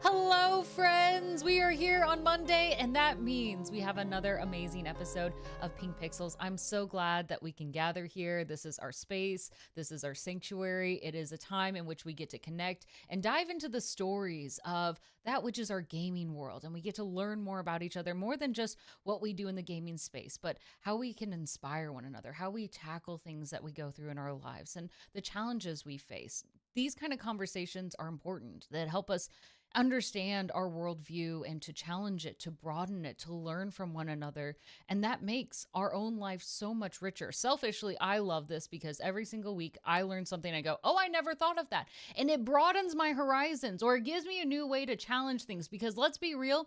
Hello, friends! We are here on Monday, and that means we have another amazing episode of Pink Pixels. I'm so glad that we can gather here. This is our space, this is our sanctuary. It is a time in which we get to connect and dive into the stories of that which is our gaming world. And we get to learn more about each other, more than just what we do in the gaming space, but how we can inspire one another, how we tackle things that we go through in our lives, and the challenges we face. These kind of conversations are important that help us understand our worldview and to challenge it, to broaden it, to learn from one another. And that makes our own life so much richer. Selfishly, I love this because every single week I learn something. I go, oh, I never thought of that. And it broadens my horizons, or it gives me a new way to challenge things. Because let's be real,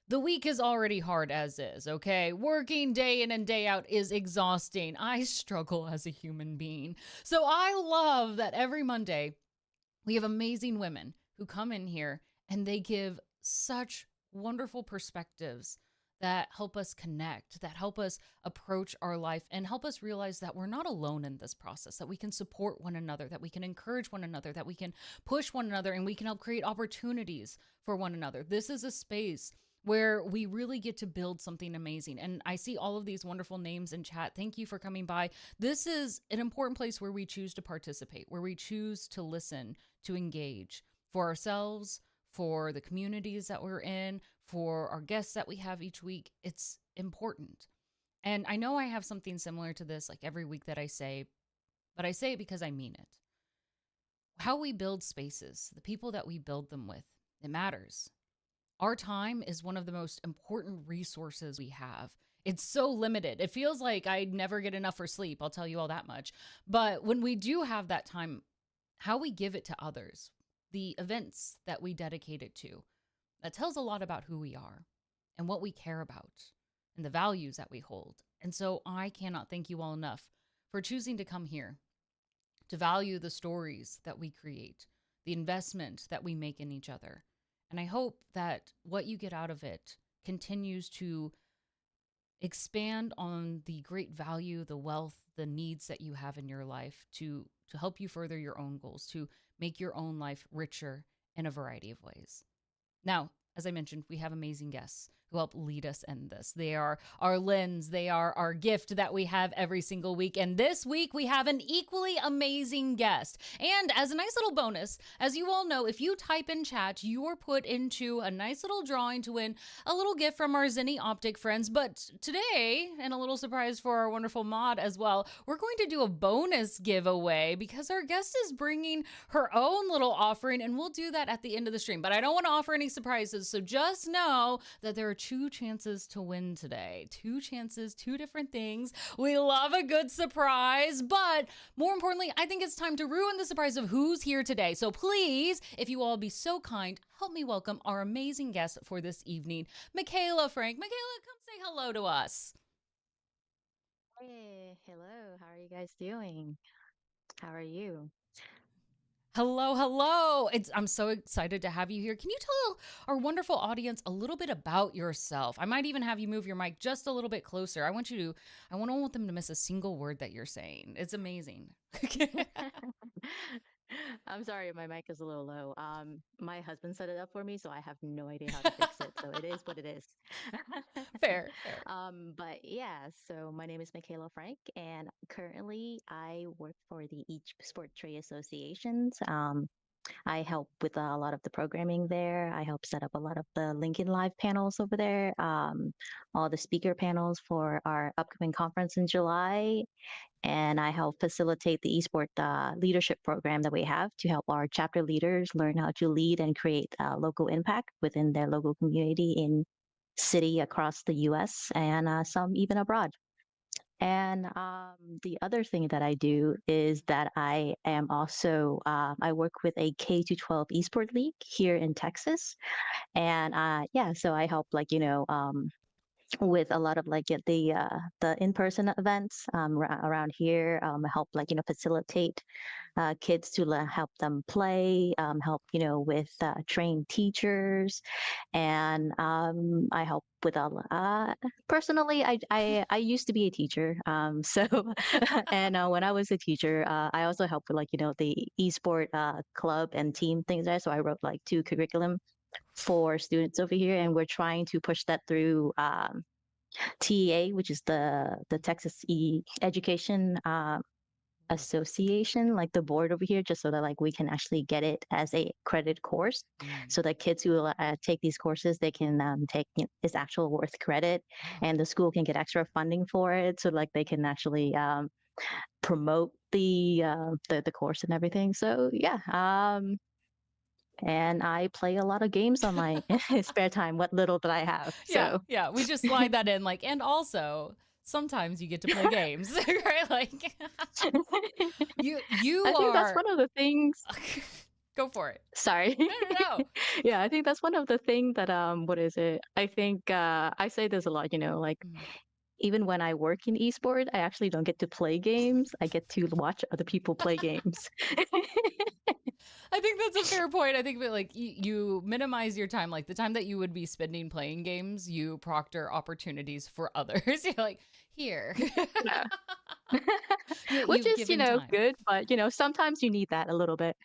the week is already hard as is, okay? Working day in and day out is exhausting. I struggle as a human being. So I love that every Monday we have amazing women who come in here and they give such wonderful perspectives that help us connect, that help us approach our life, and help us realize that we're not alone in this process, that we can support one another, that we can encourage one another, that we can push one another, and we can help create opportunities for one another. This is a space where we really get to build something amazing. And I see all of these wonderful names in chat. Thank you for coming by. This is an important place where we choose to participate, where we choose to listen, to engage for ourselves, for the communities that we're in, for our guests that we have each week. It's important. And I know I have something similar to this like every week that I say, but I say it because I mean it. How we build spaces, the people that we build them with, it matters. Our time is one of the most important resources we have. It's so limited. It feels like I never get enough for sleep. I'll tell you all that much. But when we do have that time, how we give it to others, the events that we dedicate it to, that tells a lot about who we are and what we care about and the values that we hold. And so I cannot thank you all enough for choosing to come here, to value the stories that we create, the investment that we make in each other. And I hope that what you get out of it continues to expand on the great value, the wealth, the needs that you have in your life to help you further your own goals, to make your own life richer in a variety of ways. Now, as I mentioned, we have amazing guests who help lead us in this. They are our lens. They are our gift that we have every single week. And this week, we have an equally amazing guest. And as a nice little bonus, as you all know, if you type in chat, you are put into a nice little drawing to win a little gift from our Zenni Optic friends. But today, and a little surprise for our wonderful mod as well, we're going to do a bonus giveaway because our guest is bringing her own little offering, and we'll do that at the end of the stream. But I don't want to offer any surprises, so just know that there are two chances to win today. Two chances, two different things. We love a good surprise, but more importantly, I think it's time to ruin the surprise of who's here today. So please, if you all be so kind, help me welcome our amazing guest for this evening, Michaela Frank. Michaela, come say hello to us. Hey, hello. How are you guys doing? How are you? Hello, hello. I'm so excited to have you here. Can you tell our wonderful audience a little bit about yourself? I might even have you move your mic just a little bit closer. I don't want them to miss a single word that you're saying. It's amazing. I'm sorry, my mic is a little low. My husband set it up for me, so I have no idea how to fix it. So it is what it is. Fair, fair. But yeah, so my name is Michaela Frank, and currently I work for the Each Sport Trade Associations. I help with a lot of the programming there. I help set up a lot of the Lincoln Live panels over there, all the speaker panels for our upcoming conference in July. And I help facilitate the eSport leadership program that we have to help our chapter leaders learn how to lead and create local impact within their local community in city across the US and some even abroad. And the other thing that I do is that I am also I work with a K to 12 esport league here in Texas, and yeah, so I help with a lot of the in-person events around here, help facilitate kids to help them play, help with trained teachers, and I help with all. Personally, I used to be a teacher, so and when I was a teacher, I also helped with the esport club and team things there. So I wrote like two curriculum. for students over here, and we're trying to push that through TEA, which is the Texas Education Association, like the board over here, just so that like we can actually get it as a credit course, Mm. so that kids who take these courses, they can take its actual worth credit, Oh, and the school can get extra funding for it, so like they can actually promote the course and everything. So yeah, and I play a lot of games on my spare time, what little that I have. yeah, So yeah. We just slide that in, like, and also sometimes you get to play games, right? Like, you I think that's are. one of the things. Go for it. Sorry. No, no, no. Yeah, I think that's one of the thing that what is it? I think I say this a lot, like Mm. even when I work in esport, I actually don't get to play games. I get to watch other people play games. I think that's a fair point. I think that like you minimize your time, like the time that you would be spending playing games, you proctor opportunities for others. You're like, here, Yeah. Which you've is, given time. good, but sometimes you need that a little bit.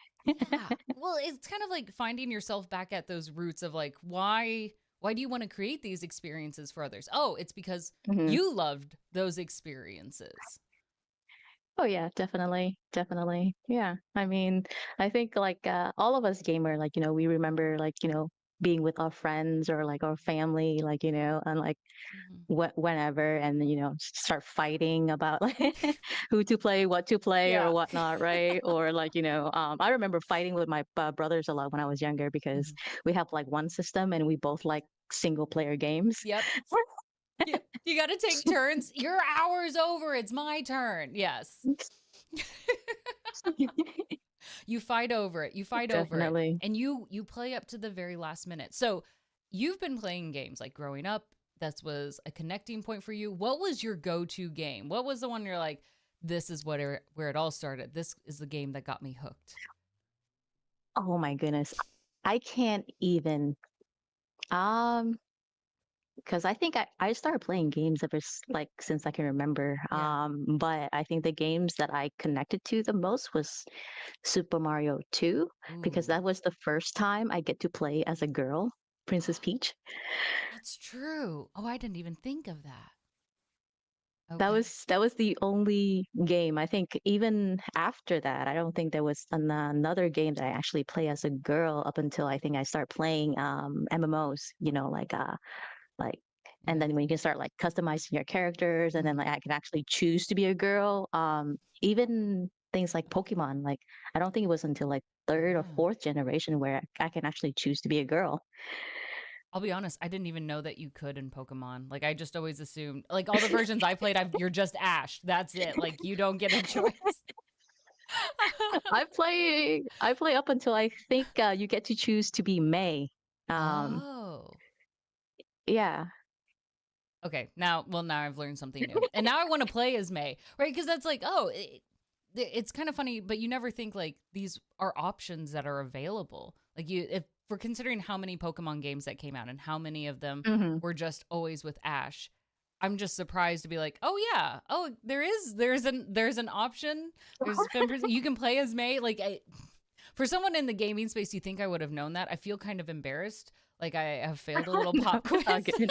Yeah. Well, it's kind of like finding yourself back at those roots of like, why do you want to create these experiences for others? Oh, it's because Mhm. you loved those experiences. Oh yeah, definitely. Definitely. Yeah. I mean, I think like all of us gamer, like, we remember like, being with our friends or like our family, like, and like Hmm. whenever, and start fighting about like who to play, what to play, or Yeah. whatnot, right? Or like I remember fighting with my brothers a lot when I was younger, because Mhm. we have like one system and we both like single player games. Yep. You got to take turns. Your hour's over. It's my turn. Yes. You fight over it. You fight over it. Definitely. And you play up to the very last minute. So, you've been playing games like growing up. That was a connecting point for you. What was your go-to game? What was the one you're like, this is where it all started. This is the game that got me hooked. Oh my goodness, I can't even. Um, because I think I started playing games like since I can remember. Yeah. But I think the games that I connected to the most was Super Mario 2, because Ooh. that was the first time I get to play as a girl, Princess Peach. That's true. Oh, I didn't even think of that. That Okay. was that was the only game. I think even after that, I don't think there was another game that I actually play as a girl up until I think I start playing MMOs, like, and Yeah. then when you can start like customizing your characters, and then like Mhm. I can actually choose to be a girl. Even things like Pokemon, like I don't think it was until like third or Yeah. fourth generation where I can actually choose to be a girl. I'll be honest, I didn't even know that you could in Pokemon. Like I just always assumed like all the versions I played, you're just Ash. That's it. Like you don't get a choice. I play up until I think you get to choose to be May. Um, Oh. yeah. Okay. Now I've learned something new. And now I want to play as May, right? Because that's like, it's kind of funny, but you never think like these are options that are available. Like if we're considering how many Pokemon games that came out and how many of them Hmm. were just always with Ash, I'm just surprised to be like, oh yeah, oh there's an option. There's 10%. You can play as May. Like for someone in the gaming space, you think I would have known that? I feel kind of embarrassed. Like I have failed a little No, pop it's all quiz. good.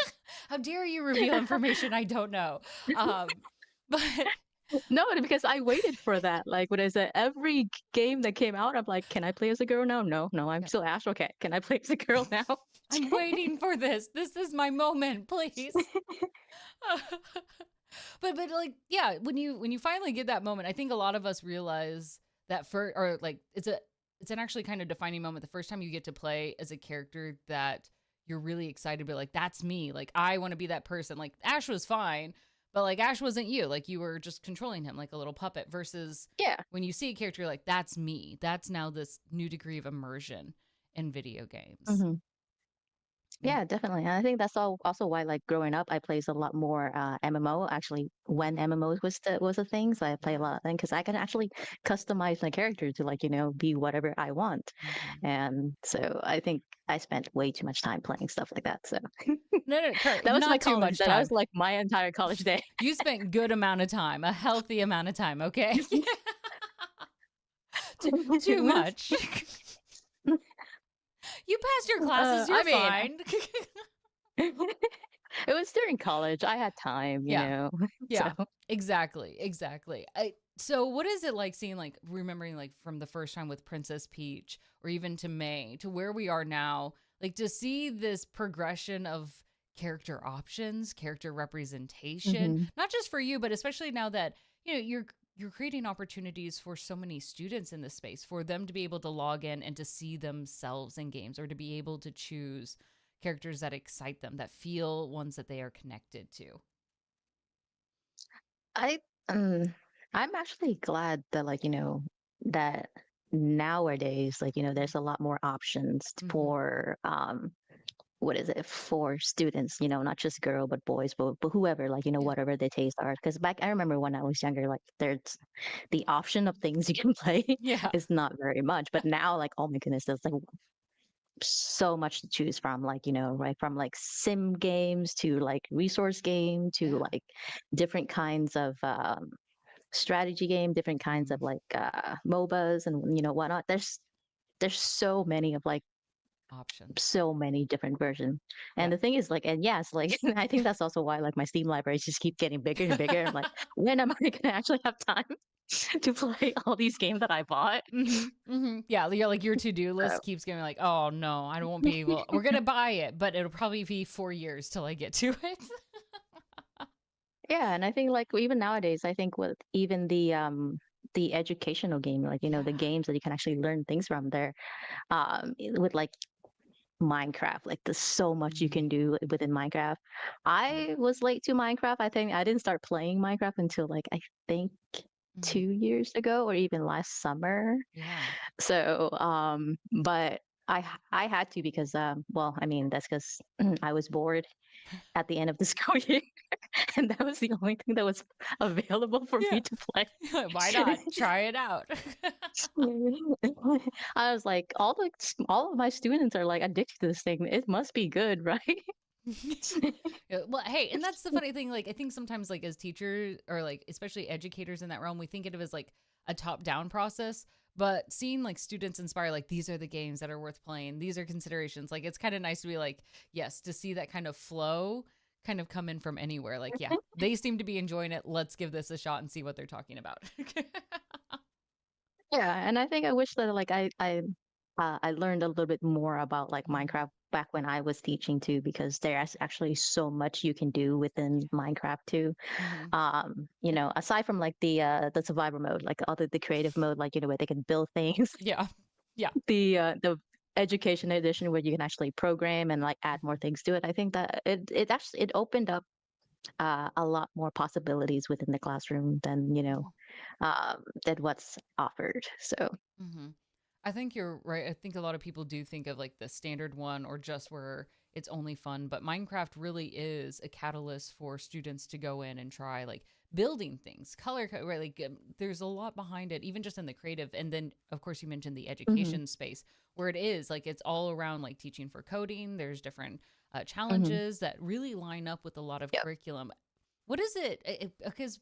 How dare you reveal information I don't know? But No, because I waited for that. Like, what is it? Every game that came out, I'm like, can I play as a girl now? No, no, I'm yeah, still Ash. Okay, can I play as a girl now? I'm waiting for this. This is my moment, please. But like yeah, when you finally get that moment, I think a lot of us realize that for or like it's an actually kind of defining moment the first time you get to play as a character that you're really excited to be like that's me. Like I want to be that person. Like Ash was fine, but like Ash wasn't you. Like you were just controlling him like a little puppet versus Yeah. when you see a character you're like that's me. That's now this new degree of immersion in video games. Hmm. Yeah. Yeah, definitely. And I think that's also why, like growing up, I plays a lot more MMO. Actually, when Mhm. MMOs was a thing, so I play a Yeah. lot then because I can actually customize my character to like be whatever I want. Mhm. And so I think I spent way too much time playing stuff like that. So No, no, Kurt, that was my not too college. much That was time. like my entire college day. You spent good amount of time, a healthy amount of time, okay? too, too It was much. You passed your classes, I you're mean, fine. it was during college. I had time, you Yeah. know. So Yeah. Exactly. Exactly. So what is it like seeing like remembering like from the first time with Princess Peach or even to May to where we are now, like to see this progression of character options, character representation, mhm. not just for you, but especially now that, you're creating opportunities for so many students in this space for them to be able to log in and to see themselves in games or to be able to choose characters that excite them, that feel ones that they are connected to. I I'm actually glad that that nowadays there's a lot more options Mm-hmm. for what is it for students, not just girl but boys, but whoever, Yeah. whatever their tastes are. Because back I remember when I was younger, like there's the option of things you can play Yeah. is not very much. But now, like, oh my goodness, there's like so much to choose from, right from like sim games to like resource game to Yeah. like different kinds of strategy game, different kinds Mhm. of like MOBAs and whatnot. There's so many of like Options. so many different versions. And Yeah. the thing is like, and yes, like I think that's also why like my Steam libraries just keep getting bigger and bigger. I'm like, when am I gonna actually have time to play all these games that I bought? Mhm. Mhm. Yeah, you're like your to-do So, list keeps getting like, "Oh no, I won't be able. We're gonna buy it, but it'll probably be 4 years till I get to it." yeah, and I think like even nowadays, I think with even the educational game, like the Yeah. games that you can actually learn things from there, with like Minecraft. Like there's so much you Mhm. can do within Minecraft. Yeah. I was late to Minecraft. I think I didn't start playing Minecraft until like I think Mhm. 2 years ago or even last summer. Yeah. So but I had to because well, I mean that's because I was bored at the end of the school year and that was the only thing that was available for Yeah. me to play. Why not? Try it out. I was like, all of my students are like addicted to this thing. It must be good, right? Yeah, well, hey, and that's the funny thing. Like, I think sometimes, like, as teachers or like, especially educators in that realm, we think of it as like a top-down process. But seeing like students inspire, like, these are the games that are worth playing. These are considerations. Like, it's kind of nice to be like, yes, to see that kind of flow kind of come in from anywhere. Like, yeah, they seem to be enjoying it. Let's give this a shot and see what they're talking about. Yeah, and I think I wish that like I learned a little bit more about like Mhm. Minecraft back when I was teaching too, because there's actually so much you can do within Minecraft too. Mhm. Aside from like the survivor mode, like other the creative mode, like where they can build things, Yeah. Yeah. the education edition where you can actually program and like add more Mhm. things to it. I think that it actually it opened up a lot more possibilities within the classroom than what's offered. So. Mhm. I think you're right. I think a lot of people do think of like the standard one or just where it's only fun, but Minecraft really is a catalyst for students to go in and try like building things, right? Like there's a lot behind it, even just in the creative. And then, of course, you mentioned the Hmm. education space where it is like it's all around like teaching for coding. There's different Hmm. challenges that really line up with a lot of Yep. curriculum. What is it? Because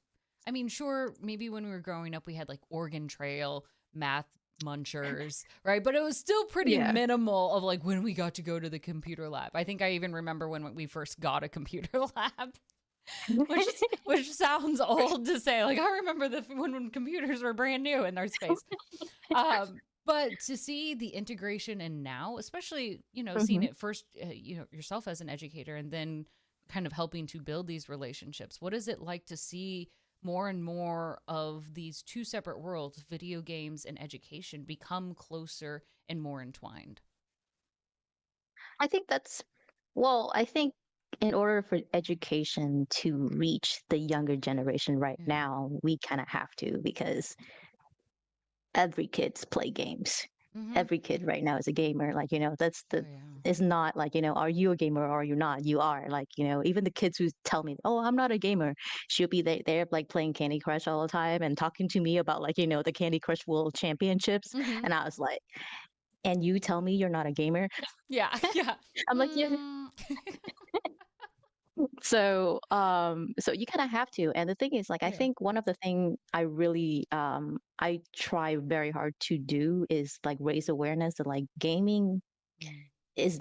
I mean, sure, maybe when we were growing up, we had like Oregon Trail, math munchers, right? But it was still pretty Yeah. minimal of like when we got to go to the computer lab. I think I even remember when we first got a computer lab, which sounds old to say. Like I remember when computers were brand new in our space. But to see the integration and now, especially seeing Hmm. it first, yourself as an educator, and then kind of helping to build these relationships. What is it like to see more and more of these two separate worlds, video games and education, become closer and more entwined? I think I think in order for education to reach the younger generation right Yeah. now, we kind of have to because every kid's play games. Mm-hmm. Every kid right now is a gamer. Like, that's Oh the, yeah. it's not like, are you a gamer or are you not? You are like, even the kids who tell me, oh, I'm not a gamer, she'll be there like playing Candy Crush all the time and talking to me about like, the Candy Crush World Championships. Mm-hmm. And I was like, and you tell me you're not a gamer? Yeah. Yeah. I'm like, yeah. Mm. So you kind of have to. And the thing is, like, I Yeah. think one of the thing I really I try very hard to do is like raise awareness that like gaming Mm. is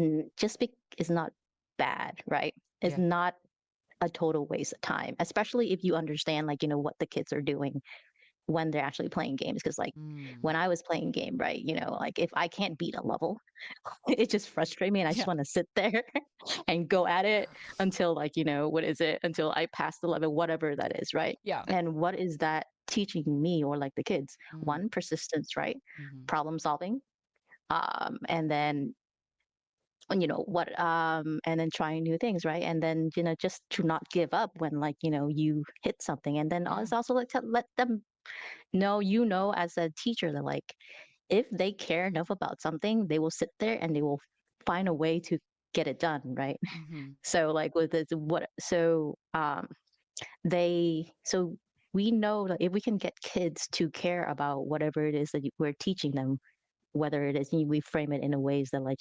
not bad, right? It's Yeah. not a total waste of time, especially if you understand, like, what the kids are doing when they're actually playing games. Because, like, Mm. when I was playing game, right, like, if I can't beat a level, it just frustrates me, and I just Yeah. want to sit there and go at it until, like, what is it? Until I pass the level, whatever that is, right? Yeah. And what is that teaching me or like the kids? Mm. One, persistence, right? Hmm. Problem solving. And then and then trying new things, right? And then just to not give up when, like, you hit something. And then Yeah. it's also like to let them know, as a teacher, that, like, if they care enough about something, they will sit there and they will find a way to get it done, right? Hmm. So, like, with this, so we know that if we can get kids to care about whatever it is that we're teaching them, whether it is we frame it in a ways that, like,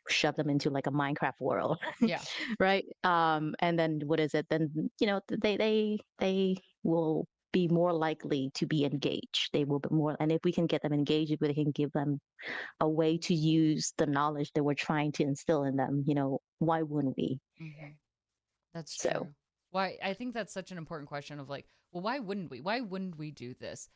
shove them into like a Minecraft world, Yeah. right? And then what is it? Then they will be more likely to be engaged. They will be more, and if we can get them engaged, if we can give them a way to use the knowledge that we're trying to instill in them, why wouldn't we? Hmm. That's So. true. Why I think that's such an important question of like, well, why wouldn't we? Why wouldn't we do this?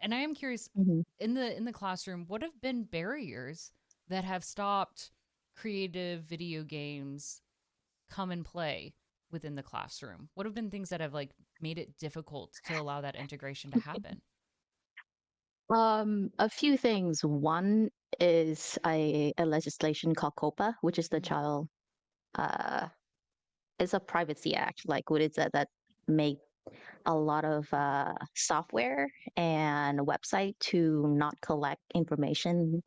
And I am curious Mhm. in the classroom, what have been barriers that have stopped creative video games come and play within the classroom? What have been things that have like made it difficult to allow that integration to happen? A few things. One is a legislation called COPA, which is the Mm, child. Uh, it's a privacy act, like what is that make a lot of software and website to not collect information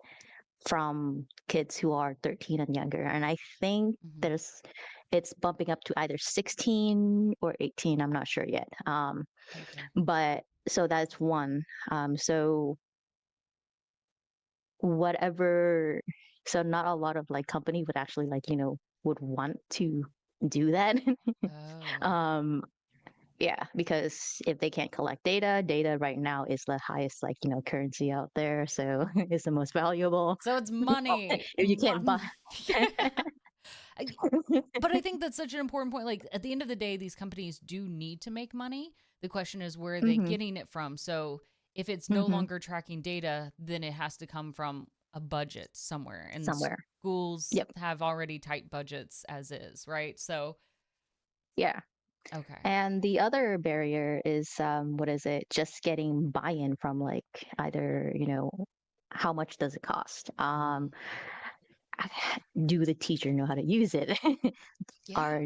from kids who are 13 and younger. And I think mm-hmm. it's bumping up to either 16 or 18. I'm not sure yet. Okay. But so that's one. So whatever, so not a lot of like company would actually, like, would want to do that. Oh. um Yeah, because if they can't collect data right now is the highest, like, currency out there. So it's the most valuable. So it's Oh, money. if you can't buy. Yeah. I- but I think that's such an important point. Like at the end of the day, these companies do need to make money. The question is where are they Hmm. getting it from? So if it's no Hmm. longer tracking data, then it has to come from a budget somewhere. And Somewhere. schools Yep. have already tight budgets as is, right? So Yeah. okay. And the other barrier is, what is it? Just getting buy-in from, like, either, how much does it cost? Mm. Do the teacher know how to use it? Yeah. Are,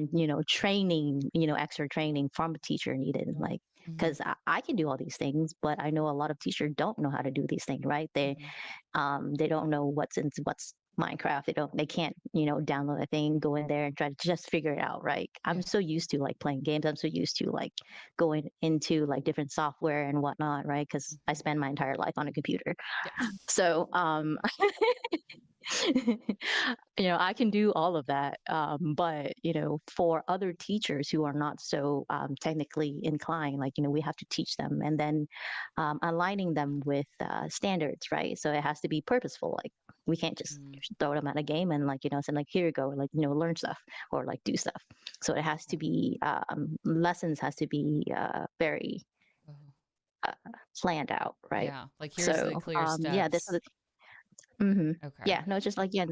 training, extra training from a teacher needed? Like, Hmm. because I can do all these things, but I know a lot of teachers don't know how to do these things, right? Hmm. They don't know what's Minecraft. They can't, download a thing, go in there and try to just figure it out, right? I'm Yeah. so used to, like, playing games. I'm so used to, like, going into, like, different software and whatnot, right? Because I Hmm. spend my entire life on a computer. Yeah. So, I can do all of that. But, for other teachers who are not so technically inclined, like, we have to teach them, and then aligning them with standards, right? So it has to be purposeful. Like, we can't just Mm. throw them at a game and, like, say, like, here you go, like, learn stuff or, like, do stuff. So it has to be, lessons has to be very Oh. uh, planned out, right? Yeah. Like here's the So, clear yeah, this steps. yeah, Okay. no, it's just like, yeah,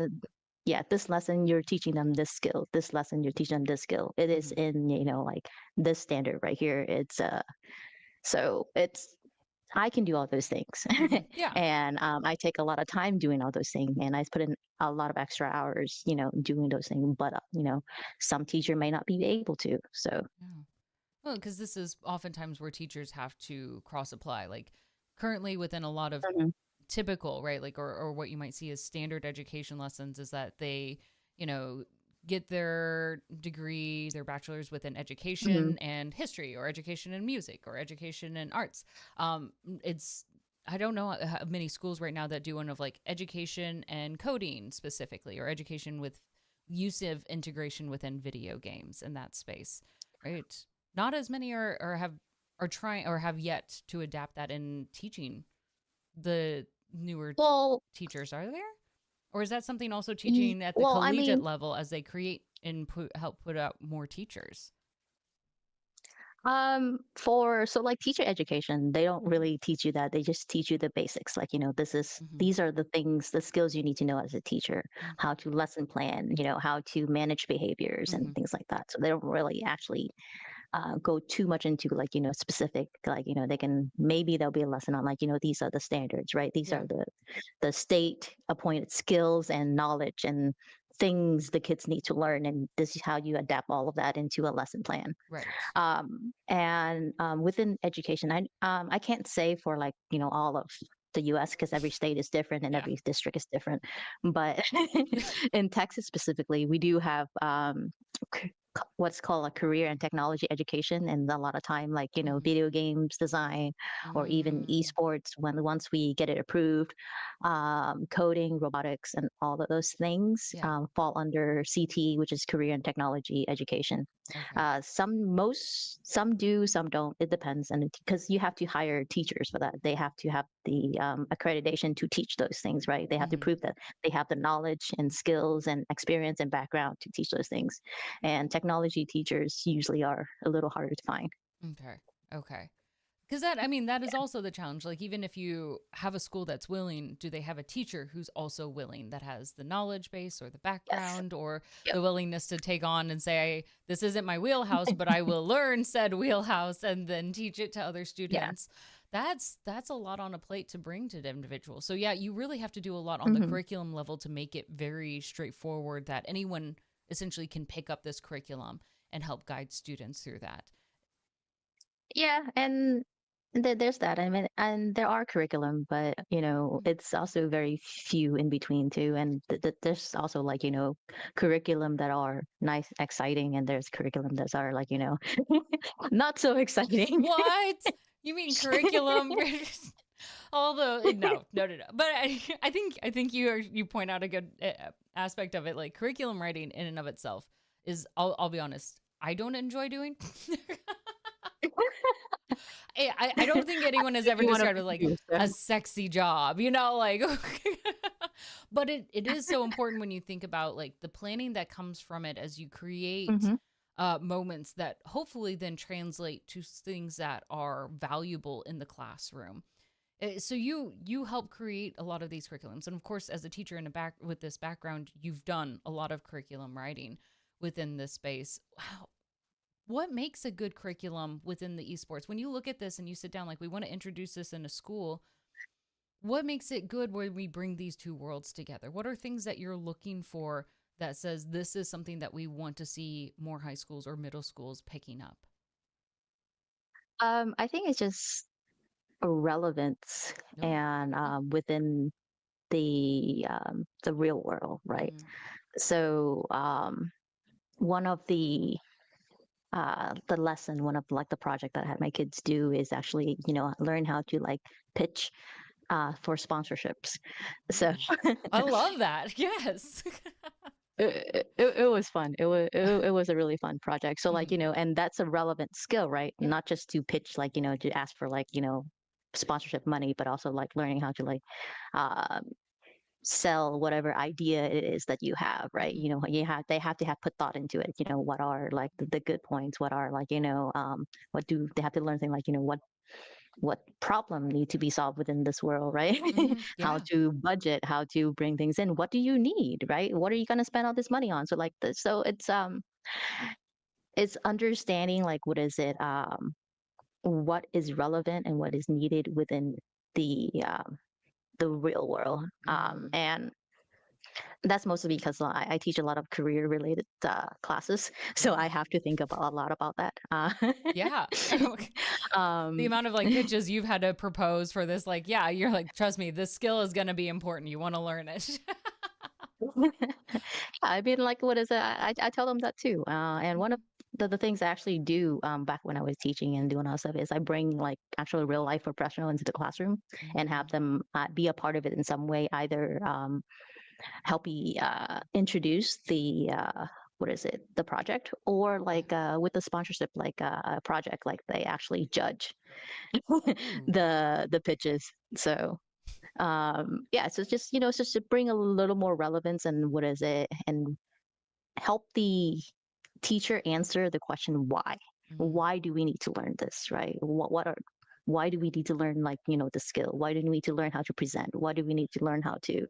yeah, this lesson you're teaching them this skill. This lesson you're teaching them this skill. It is Hmm. in, like, this standard right here. It's so it's I can do all those things, Hmm. Yeah. and I take a lot of time doing all those things, and I put in a lot of extra hours, doing those things. But some teacher may not be able to. So. Yeah. Well, because this is oftentimes where teachers have to cross apply. Like currently within a lot of Mhm. typical, right? Like, or what you might see as standard education lessons is that they, you know, get their degree, their bachelor's within Mhm. education and history, or education in music, or education in arts. It's I don't know how many schools right now that do one of like education and coding specifically, or education with use of integration within video games in that space, right? Not as many are trying or have yet to adapt that in teaching the newer Well, teachers, are there? Or is that something also teaching at the Well, I collegiate mean, level as they create and help put out more teachers? for so like teacher education, they don't Mm-hmm. really teach you that. They just teach you the basics. Like, Mm-hmm. these are the things, the skills you need to know as a teacher, Mm-hmm. how to lesson plan, how to manage behaviors and Mm-hmm. things like that. So they don't really actually go too much into like specific, like they can, maybe there'll be a lesson on like these are the standards, right? These Yeah. are the state appointed skills and knowledge and things the kids need to learn, and this is how you adapt all of that into a lesson plan. Right. And within education, I can't say for like all of the U.S. because every state is different and Yeah. every district is different. But in Texas specifically, we do have what's called a career and technology education, and a lot of time like Mm-hmm. video games design or even Mm. esports. When once we get it approved, coding, robotics, and all of those things Yeah. fall under CT, which is career and technology education. Okay. Some do, some don't. It depends, and because you have to hire teachers for that, they have to have the accreditation to teach those things, right? They have to Mm-hmm. prove that they have the knowledge and skills and experience and background to teach those things. And technology teachers usually are a little harder to find. Okay. Okay. Because that, I mean, that is also the challenge. Like, even if you have a school that's willing, do they have a teacher who's also willing, that has the knowledge base or the Yes. background or Yep. the willingness to take on and say, this isn't my wheelhouse, but I will learn said wheelhouse and then teach it to other Yeah. students. That's a lot on a plate to bring to the individual. So yeah, you really have to do a lot on the Hmm. curriculum level to make it very straightforward that anyone essentially can pick up this curriculum and help guide students through that. Yeah, and there's that. I mean, and there are curriculum, but it's also very few in between too. And there's also like curriculum that are nice, exciting, and there's curriculum that are like not so exciting. What? You mean curriculum? Although no, no, no, no. But I think you point out a good aspect of it. Like curriculum writing in and of itself is. I'll be honest. I don't enjoy doing. I don't think anyone has ever You want to described it like do so. a sexy job, like but it is so important when you think about like the planning that comes from it as you create Hmm. moments that hopefully then translate to things that are valuable in the classroom. So you help create a lot of these curriculums, and of course, as a teacher in a back with this background, you've done a lot of curriculum writing within this space. Wow, what makes a good curriculum within the esports? When you look at this and you sit down, like we want to introduce this in a school, what makes it good when we bring these two worlds together? What are things that you're looking for that says this is something that we want to see more high schools or middle schools picking up? I think it's just a relevance Oh, and mm, within the real world, right? mm-hmm, So one of the lesson, one of like the project that I had my kids do is actually learn how to like pitch for sponsorships. So ooh, I love that. Yes. it was fun. It was a really fun project. So like Hmm. and that's a relevant skill, right? Yeah. Not just to pitch like to ask for like sponsorship money, but also like learning how to like uh, sell whatever idea it is that you have, right? Hmm. They have to have put thought into it. What are like the good points? What are like what do they have to learn things like what problem need to be solved within this world, right? Hmm. How Yeah. to budget, how to bring things in, what do you need, right? What are you going to spend all this money on? So like this, so it's understanding like what is relevant and what is needed within the real world. Hmm. And that's mostly because I teach a lot of career related classes, so I Oh, have to think about a lot about that. yeah. The Um, amount of like pitches you've had to propose for this, like, yeah, you're like, trust me, this skill is going to be important. You want to learn it. I mean, like, what is it? I tell them that too. And one of Hmm. the things I actually do back when I was teaching and doing all that stuff is I bring like actual real life professional into the classroom and have Hmm. them be a part of it in some way, either help me introduce what is it, the project, or Yeah. like with the sponsorship, like a project, like they actually judge Ooh. the pitches. So. Yeah, so it's just, it's just to bring a little more relevance and what is it, and help the teacher answer the question why. Mm-hmm. Why do we need to learn this, right? Why do we need to learn, like, the skill? Why do we need to learn how to present? Why do we need to learn how to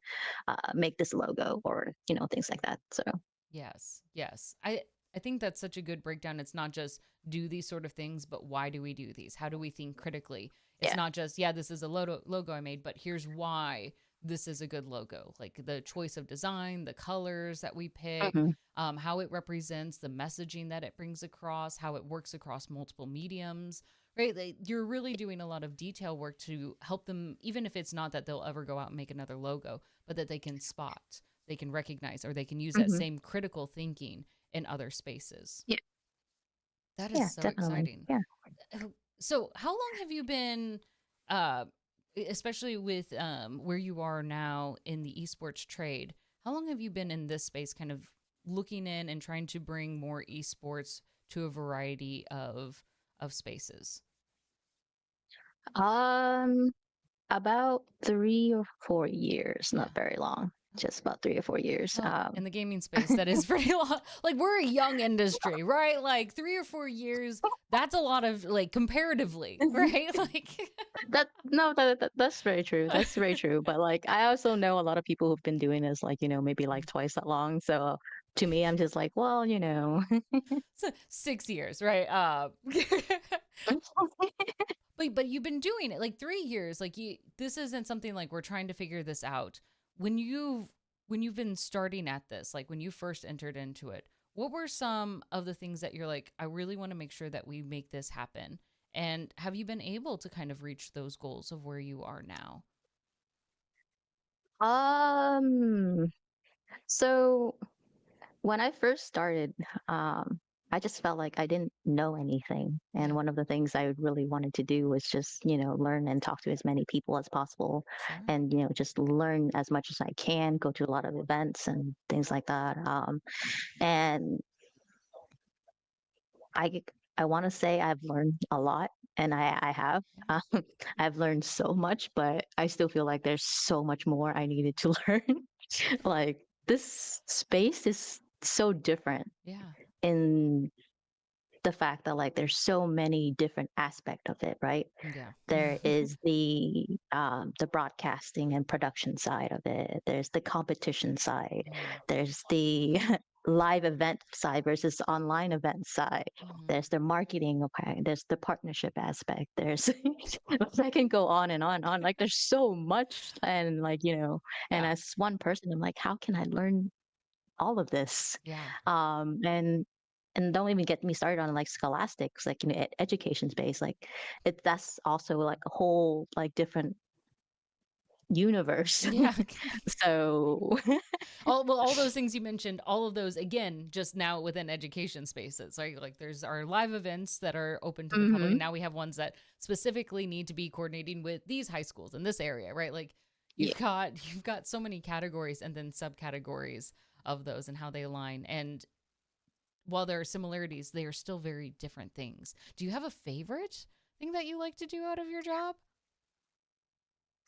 make this logo, or things like that? So Yes, yes. I think that's such a good breakdown. It's not just do these sort of things, but why do we do these? How do we think critically? It's yeah. not just, yeah, this is a logo I made, but here's why this is a good logo. Like the choice of design, the colors that we pick, Hmm. how it represents, the messaging that it brings across, how it works across multiple mediums, right? Like, you're really doing a lot of detail work to help them, even if it's not that they'll ever go out and make another logo, but that they can spot, they can recognize, or they can use that Hmm. same critical thinking in other spaces. Yeah. That is Yeah, so definitely. exciting. Yeah. So, how long have you been, especially with where you are now in the esports trade? How long have you been in this space, kind of looking in and trying to bring more esports to a variety of spaces? Um, about 3 or 4 years, Yeah. not very long. Just about 3 or 4 years. Well, in the gaming space, that is pretty long. Like, we're a young industry, right? Like 3 or 4 years, that's a lot of, like, comparatively, right? Like, That no, that's very true. That's very true. But like, I also know a lot of people who've been doing this, like, maybe like twice that long. So to me, I'm just like, well, so 6 years, right? But you've been doing it like 3 years. Like, this isn't something like we're trying to figure this out. When you've been starting at this, like when you first entered into it, what were some of the things that you're like, I really want to make sure that we make this happen? And have you been able to kind of reach those goals of where you are now? um, so when I first started, um, I just felt like I didn't know anything. And Yeah, one of the things I really wanted to do was just, learn and talk to as many people as possible, sure. and, just learn as much as I can, go to a lot of events and things like that. And I I want to say I've learned a lot, and I have. Um, I've learned so much, but I still feel like there's so much more I needed to learn. Like, this space is so different Yeah. in the fact that, like, there's so many different aspect of it, right? Yeah. There is the broadcasting and production side of it. There's the competition side. Mm, There's the live event side versus online event side. mhm. There's the marketing, okay. There's the partnership aspect. There's I can go on and on and on. Like, there's so much, and like, and Yeah. as one person, I'm like, how can I learn all of this? Yeah. And don't even get me started on like scholastics, like, education space. Like, that's also like a whole, like, different universe. Yeah. So All those things you mentioned, all of those again, just now within education spaces, right? Like there's our live events that are open to the public, and hmm now we have ones that specifically need to be coordinating with these high schools in this area, right? Like yeah. you've got so many categories and then subcategories of those and how they align. And while there are similarities, they are still very different things. Do you have a favorite thing that you like to do out of your job?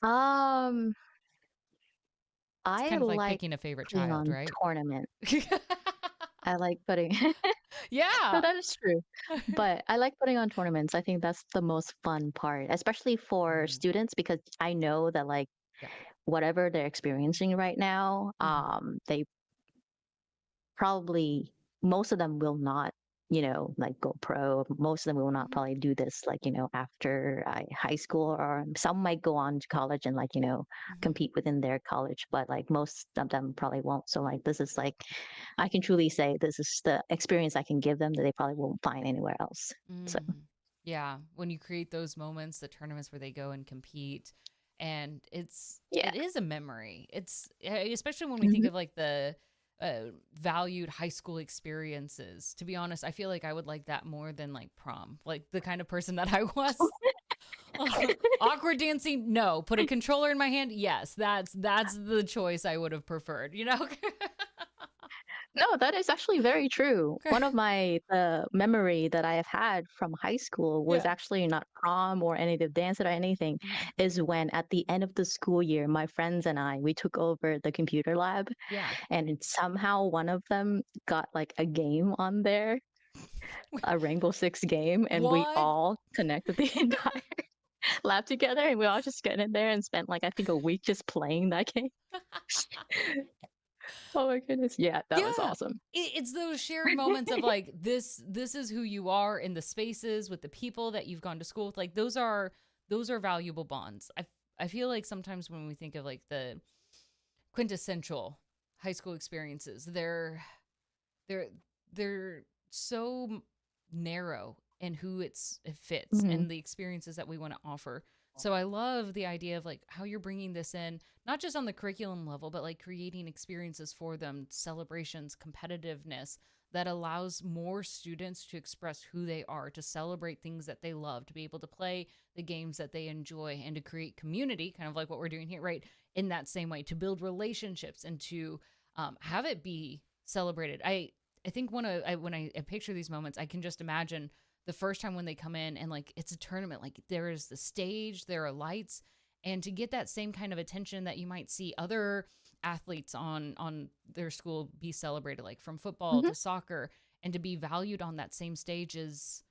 um It's I kind of like like picking a favorite putting child, on right? tournament. I like putting no, Yeah. that is true. But I like putting on tournaments. I think that's the most fun part, especially for Mm, students, because I know that, like, yeah. whatever they're experiencing right now, Hmm. they probably, most of them will not, like, go pro. Most of them will not Hmm. probably do this, like, after high school, or some might go on to college and, like, Hmm. compete within their college, but like most of them probably won't. So like, this is like, I can truly say this is the experience I can give them that they probably won't find anywhere else. So Hmm. Yeah, when you create those moments, the tournaments where they go and compete, and yeah. it is a memory. Especially when we think Hmm. of like the valued high school experiences. To be honest, I feel like I would like that more than like prom. Like the kind of person that I was. Awkward dancing, no. Put a controller in my hand, yes. That's the choice I would have preferred. No, that is actually very true. Okay. One of my the memory that I have had from high school was Yeah. actually not prom or any of the dance or anything, Mhm. is when at the end of the school year, my friends and I, we took over the computer lab, Yeah. and somehow one of them got like a game on there, a Rainbow Six game, and we What? all connected the entire lab together, and we all just get in there and spent like I think a week just playing that game. Oh my goodness. Yeah, that was Yeah. awesome. It's those shared moments of like this is who you are in the spaces with the people that you've gone to school with. Like those are valuable bonds. I feel like sometimes when we think of like the quintessential high school experiences, they're they're so narrow in who it fits Mhm. and the experiences that we want to offer. So I love the idea of like how you're bringing this in, not just on the curriculum level, but like creating experiences for them, celebrations, competitiveness that allows more students to express who they are, to celebrate things that they love, to be able to play the games that they enjoy, and to create community, kind of like what we're doing here, right? In that same way, to build relationships and to have it be celebrated. I think when I picture these moments, I can just imagine the first time when they come in and like it's a tournament, like there is the stage, there are lights, and to get that same kind of attention that you might see other athletes on their school be celebrated, like from football Mhm. to soccer, and to be valued on that same stage is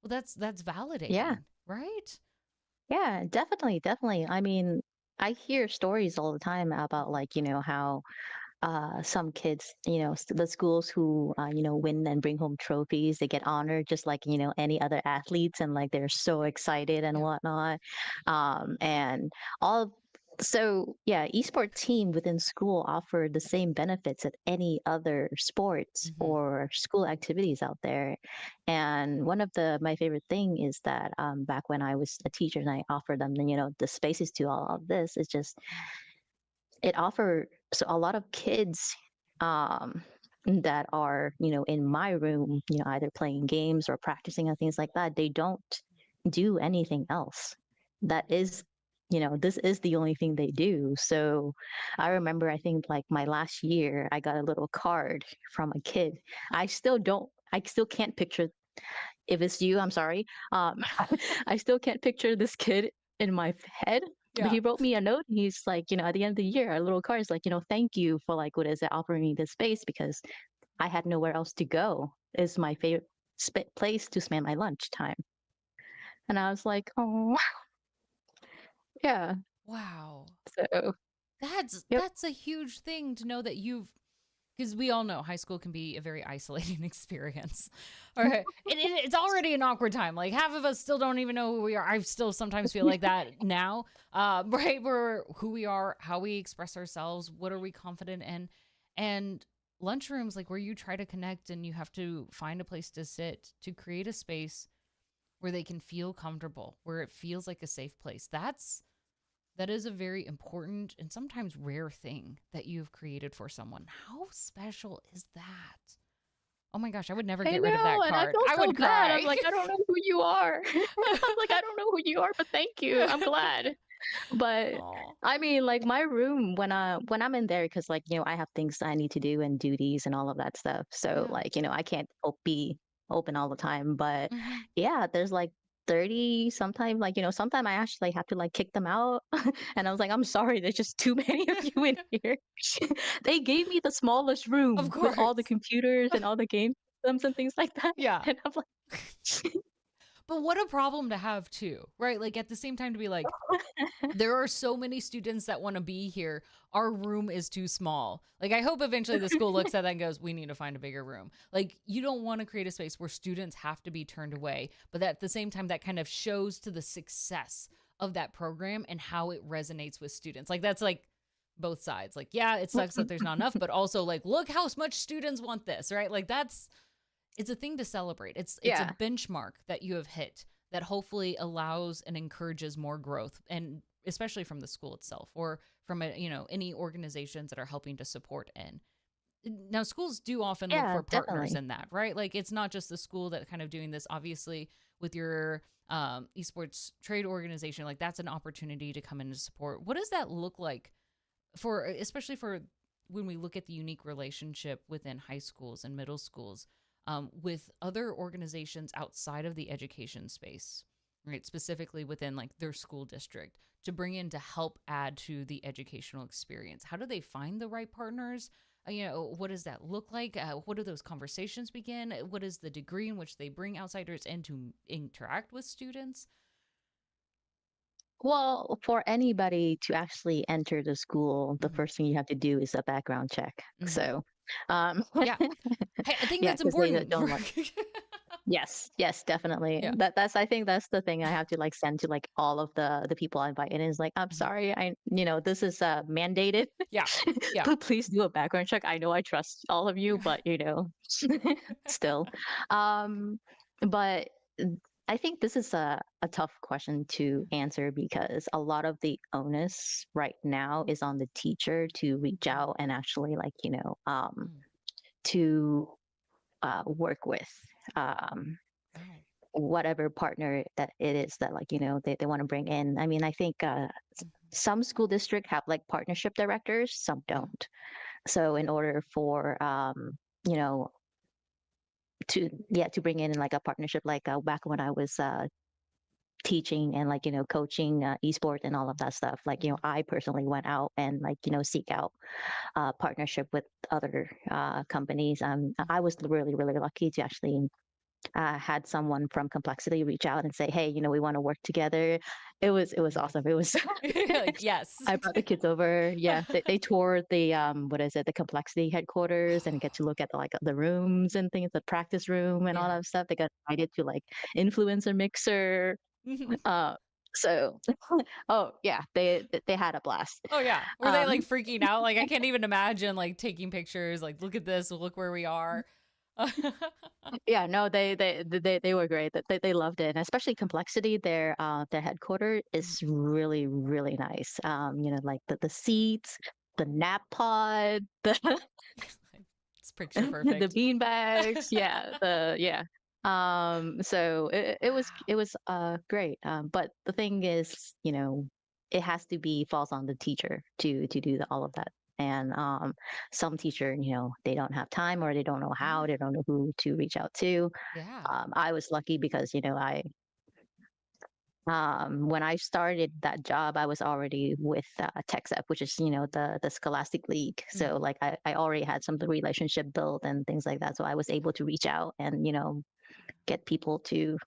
well, that's Yeah. validating, right? Yeah, definitely, definitely. I mean, I hear stories all the time about Mhm. like, how some kids, the schools who, win and bring home trophies, they get honored just like, any other athletes, and like they're so excited and Yeah. whatnot. And all, so yeah, esport team within school offer the same benefits that any other sports Hmm. or school activities out there. And one of my favorite thing is that back when I was a teacher and I offered them, the spaces to all of this, is just it offer so a lot of kids um that are in my room, either playing games or practicing and things like that, they don't do anything else. That is, this is the only thing they do. So I remember, I think like my last year, I got a little card from a kid. I still can't picture, if it's you, I'm sorry. I still can't picture this kid in my head. But Yeah. he wrote me a note. He's like, at the end of the year, a little card is like, thank you for like, what is it, offering me this space, because I had nowhere else to go. It's my favorite place to spend my lunch time. And I was like, oh, yeah. Wow. So, That's yep. that's a huge thing to know that you've because we all know high school can be a very isolating experience. All right. It's already an awkward time. Like half of us still don't even know who we are. I still sometimes feel like that now. Right. We're who we are, how we express ourselves, what are we confident in? And lunchrooms, like where you try to connect and you have to find a place to sit to create a space where they can feel comfortable, where it feels like a safe place. That is a very important and sometimes rare thing that you've created for someone. How special is that? Oh my gosh, I would never I get rid of that know, and I card. felt I so would bad. I'm cry. like, I don't know who you are. I'm like, I don't know who you are, but thank you. I'm glad. But Oh, I mean, like my room, when I'm in there, because like I have things I need to do and duties and all of that stuff. So yeah. like I can't be open all the time. But Hmm. yeah, there's like 30 sometimes, like sometimes I actually have to like kick them out. And I was like, I'm sorry, there's just too many of you in here. They gave me the smallest Of room with all the course. computers and all the game systems and things like that. Yeah. And I'm like, But what a problem to have too, right? Like at the same time to be like, there are so many students that want to be here. Our room is too small. Like, I hope eventually the school looks at that and goes, we need to find a bigger room. Like, you don't want to create a space where students have to be turned away. But at the same time, that kind of shows to the success of that program and how it resonates with students. Like, that's like both sides. Like, yeah, it sucks that there's not enough, but also like, look how much students want this, right? Like, it's a thing to celebrate. It's a yeah, benchmark that you have hit that hopefully allows and encourages more growth, and especially from the school itself or from any organizations that are helping to support in. Now schools do often look yeah, for partners definitely. in that, right? Like it's not just the school that kind of doing this. Obviously with your esports trade organization, like that's an opportunity to come in and support. What does that look like for especially for when we look at the unique relationship within high schools and middle schools with other organizations outside of the education space, right? Specifically within like their school district to bring in to help add to the educational experience. How do they find the right partners? What does that look like? What do those conversations begin? What is the degree in which they bring outsiders in to interact with students? Well, for anybody to actually enter the school, the Hmm. first thing you have to do is a background check. Hmm. So, Yeah. Hey, I think yeah, that's because they important. don't like. Yes, yes, definitely. Yeah. That's I think that's the thing I have to like send to like all of the people I invite in is like, I'm Mhm. sorry, this is mandated. Yeah. Yeah. But please do a background check. I know I trust all of you, but still. Um, but I think this is a tough question to Mhm. answer because a lot of the onus right now is on the teacher to reach Mhm. out and actually Mhm. to work with um, Oh. whatever partner that it is that they want to bring in. I mean, I think Mhm. some school district have like partnership directors, some Yeah. don't. So in order for you know to bring in like a partnership like back when I was teaching and coaching esport and all of that stuff, Mhm. I personally went out and seek out partnership with other companies. I Mhm. was really really lucky to actually had someone from Complexity reach out and say, "Hey, we want to work together." It was Yes. awesome. It was. Like, yes. I brought the kids over. Yeah, they toured the what is it, the Complexity headquarters, and get to look at the rooms and things, the practice room and all Yeah. that stuff. They got invited to like influencer mixer. Mhm. Uh, so, oh yeah, they had a blast. Oh yeah. Were they like Um, freaking out? Like I can't even imagine like taking pictures, like look at this, look where we are. Yeah, no, they were great. They loved it, and especially Complexity. Their headquarters Mhm. is really really nice. Like the seats, the nap pod, the It's picture the perfect. bean bags. Yeah, the yeah. So it was great. But the thing is, it has to be falls on the teacher to do all of that. And some teacher, they don't have time or they don't know how, Yeah. they don't know who to reach out to. Yeah. I was lucky because I when I started that job, I was already with TechSep, which is the Scholastic League. So Mhm. like I already had some of the relationship built and things like that. So I was able to reach out and get people to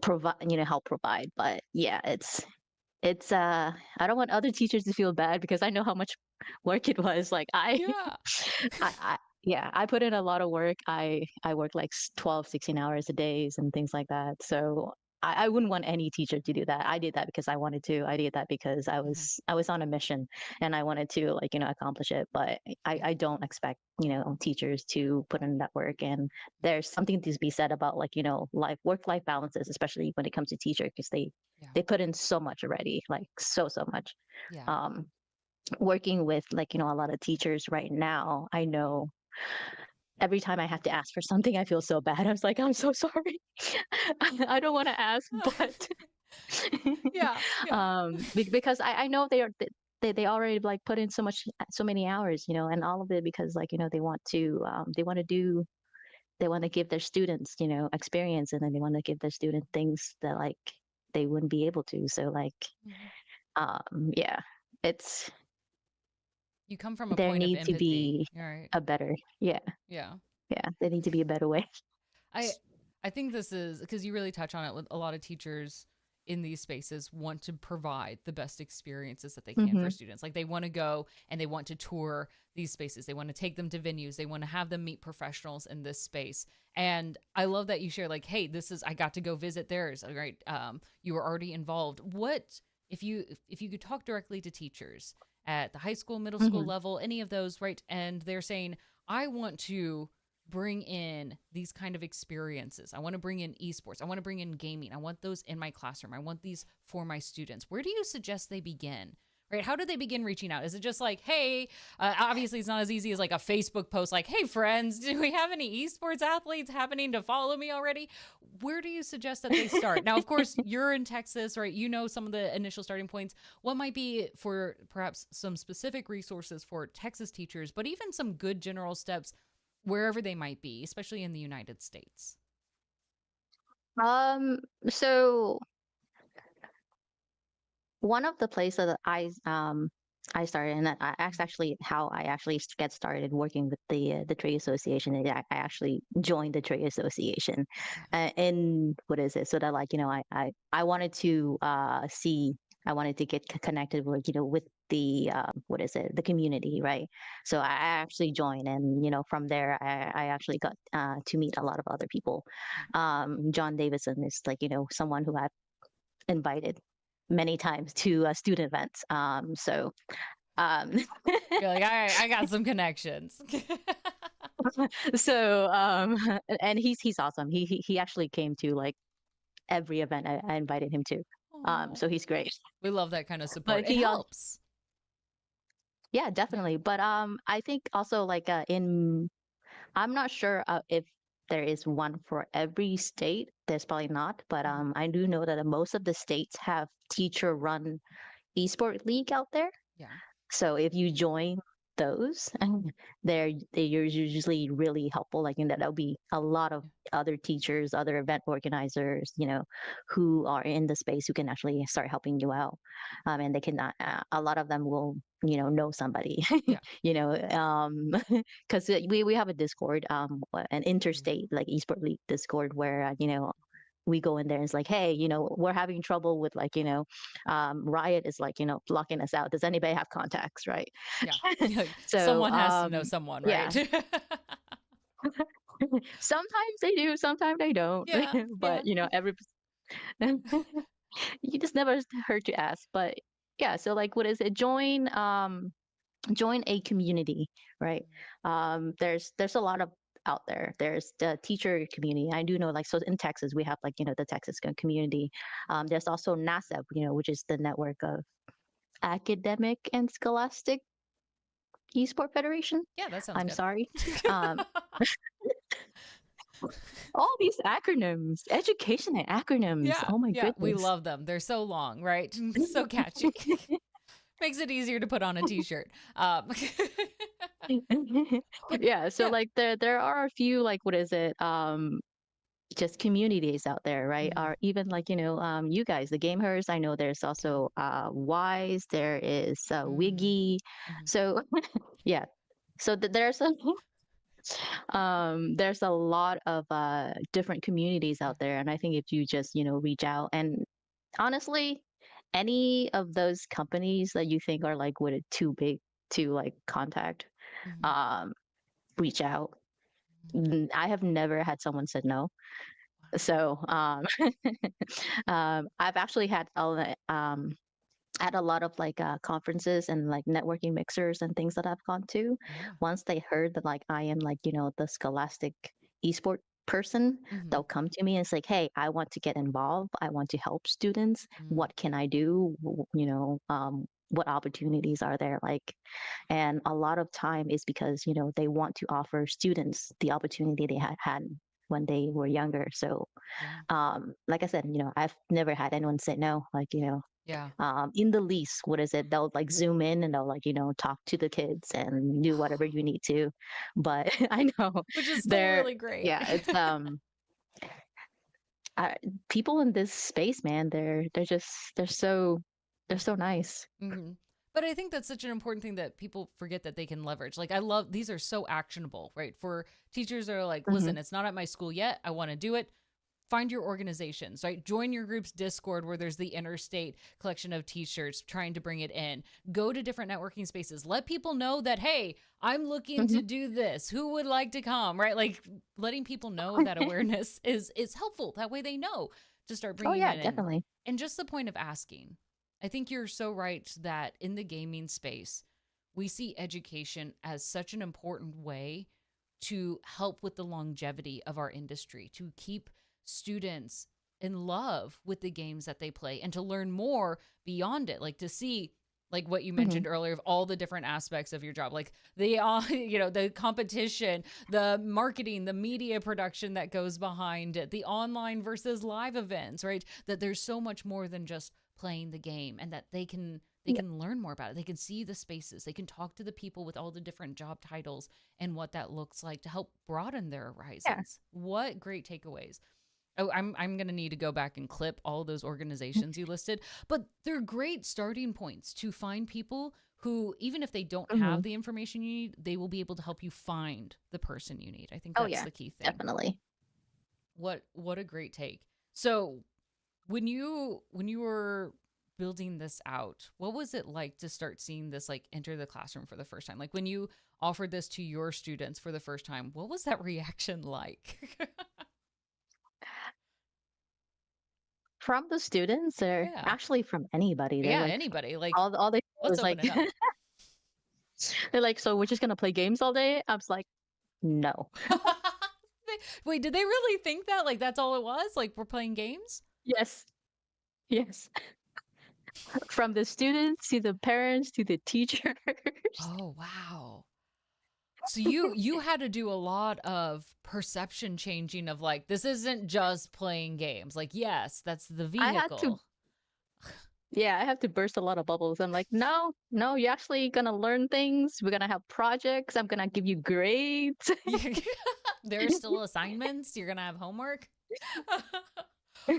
provide help provide. But yeah, it's I don't want other teachers to feel bad because I know how much work it was. Like Yeah. I yeah, I put in a lot of work. I work like 12, 16 hours a days and things like that. So I wouldn't want any teacher to do that. I did that because I wanted to. I did that because I Mhm. was I was on a mission and I wanted to accomplish it. But I, Yeah. I don't expect teachers to put in that work. And there's something to be said about life work life balances, especially when it comes to teacher because Yeah. they put in so much already, like so much. Yeah. Um, Working with a lot of teachers right now, I know every time I have to ask for something, I feel so bad. I was like, I'm so sorry. I don't want to ask, but Yeah. Yeah. because I know they already like put in so many hours, and all of it because they want to do they want to give their students experience, and then they want to give their student things that like they wouldn't be able to. So like Mhm. yeah, it's You come from a there point of need to empathy. be All right. a better yeah. Yeah. Yeah, there need to be a better way. I I think this is because you really touch on it with a lot of teachers in these spaces want to provide the best experiences that they can for Mhm. students. Like they want to go and they want to tour these spaces. They want to take them to venues. They want to have them meet professionals in this space. And I love that you share like, hey, this is I got to go visit theirs. All right. You were already involved. What if you could talk directly to teachers at the high school, middle school Mhm. level, any of those, right? And they're saying, I want to bring in these kind of experiences. I want to bring in esports. I want to bring in gaming. I want those in my classroom. I want these for my students. Where do you suggest they begin? right? How do they begin reaching out? Is it just like, hey, obviously it's not as easy as like a Facebook post, like, hey, friends, do we have any esports athletes happening to follow me already? Where do you suggest that they start? Now, of course, you're in Texas, right? You know some of the initial starting points. What might be for perhaps some specific resources for Texas teachers, but even some good general steps wherever they might be, especially in the United States? Um, so one of the places that I started, and that that's Mhm. actually how I actually get started working with the trade association. I actually joined the trade association, Yeah. and what is it? So that like I wanted to see. I wanted to get connected with with the what is it, the community, right? So I actually joined, and from there I actually got to meet a lot of other people. Yeah. John Davidson is like someone who I've invited many times to student events. Um, You're like, all right, I got some connections. so and he's awesome. He actually came to like every event I invited him to. Oh, So he's great. we love that kind of support. But It he also, helps. yeah, Yeah. definitely. But I think also like in I'm not sure if there is one for every state. There's probably not, but Mhm. I do know that most of the states have teacher run esport league out there. Yeah. So if you join those, they're usually really helpful. Like in that, there'll be a lot of Yeah. other teachers, other event organizers, who are in the space who can actually start helping you out. And they can, a lot of them will, know somebody, Yeah. you know, because we have a Discord, an Ooh. interstate like esport league Discord where we go in there and it's like, hey, we're having trouble with like, Riot is like, blocking us out. Does anybody have contacts, right? Yeah. Like So, someone has to know someone, yeah, right? sometimes they do, sometimes they don't. Yeah. Yeah. But, every, you just never hurt to ask. But yeah, so like, what is it? Join a community, right? There's a lot of out there. There's the teacher community. I do know, like, so in Texas we have like the Texas community. There's also NASA, which is the network of academic and scholastic esport federation. Yeah, that sounds I'm good. sorry. um, all these acronyms, education and acronyms. Yeah. Oh my Yeah. We goodness. love them. They're so long, right? So catchy. Makes it easier to put on a t-shirt. But Yeah, so yeah. like there are a few, like, what is it, just communities out there, right? Mhm. Or even like, you guys, the gamers. I know there's Yeah. also Wise, there is Mm. Wiggy. Mhm. So yeah. So there's a lot of different communities Yeah. out there. And I think if you just, reach out, and honestly, any of those companies that you think are like what too big to like contact, Mhm. um, reach out. I have never had someone said no. Wow. So I've actually had a lot of like conferences and like networking mixers and things that I've gone to. Yeah. Once they heard that like I am like the scholastic esport person, Mhm. they'll come to me and it's like, hey, I want to get involved. I want to help students. Mm. What can I do? What opportunities are there, like? And a lot of time is because they want to offer students the opportunity they had when they were younger. So Yeah. like I said, I've never had anyone say no. Like, Yeah. in the lease, what is it? They'll like zoom in and they'll like, talk to the kids and do whatever you need to. But I know Which is still they're, really great. yeah, it's, I, people in this space, man, they're so nice. Mhm. But I think that's such an important thing that people forget that they can leverage. Like, I love these are so actionable, right? For teachers that are like, Hmm. listen, it's not at my school yet. I want to do it. Find your organizations, right? Join your group's Discord where there's the interstate collection of t-shirts trying to bring it in. Go to different networking spaces. Let people know that, hey, I'm looking Hmm. to do this. Who would like to come, right? Like letting people know that awareness is helpful. That way they know to start Oh bringing yeah, it in. definitely. And just the point of asking. I think you're so right that in the gaming space, we see education as such an important way to help with the longevity of our industry, to keep students in love with the games that they play and to learn more beyond it, like to see like what you Hmm. mentioned earlier of all the different aspects of your job, like the the competition, the marketing, the media production that goes behind it, the online versus live events, right? That there's so much more than just playing the game, and that they Yeah. can learn more about it. They can see the spaces, they can talk to the people with all the different job titles and what that looks like to help broaden their Yeah. horizons. What great takeaways. Oh, I'm gonna need to go back and clip all those organizations you listed, but they're great starting points to find people who, even if they don't Hmm. have the information you need, they will be able to help you find the person you need. I think Oh that's yeah, the key thing. definitely. What a great take. So when you were building this out, what was it like to start seeing this like enter the classroom for the first time? Like when you offered this to your students for the first time, what was that reaction like? From the students, or Yeah. actually from anybody, they're Yeah, like, anybody. Like, all they know let's is open like, it up. they're like, so we're just gonna play games all day? I was like, no. Wait, did they really think that? Like that's all it was? Like we're playing games? Yes, yes. From the students to the parents to the teachers. Oh, wow. So you had to do a lot of perception changing of like this isn't just playing games. Like yes, that's the I had to, vehicle. yeah, I have to burst a lot of bubbles. I'm like, no, no, you're actually gonna learn things. We're gonna have projects. I'm gonna give you grades. There are still assignments. You're gonna have homework.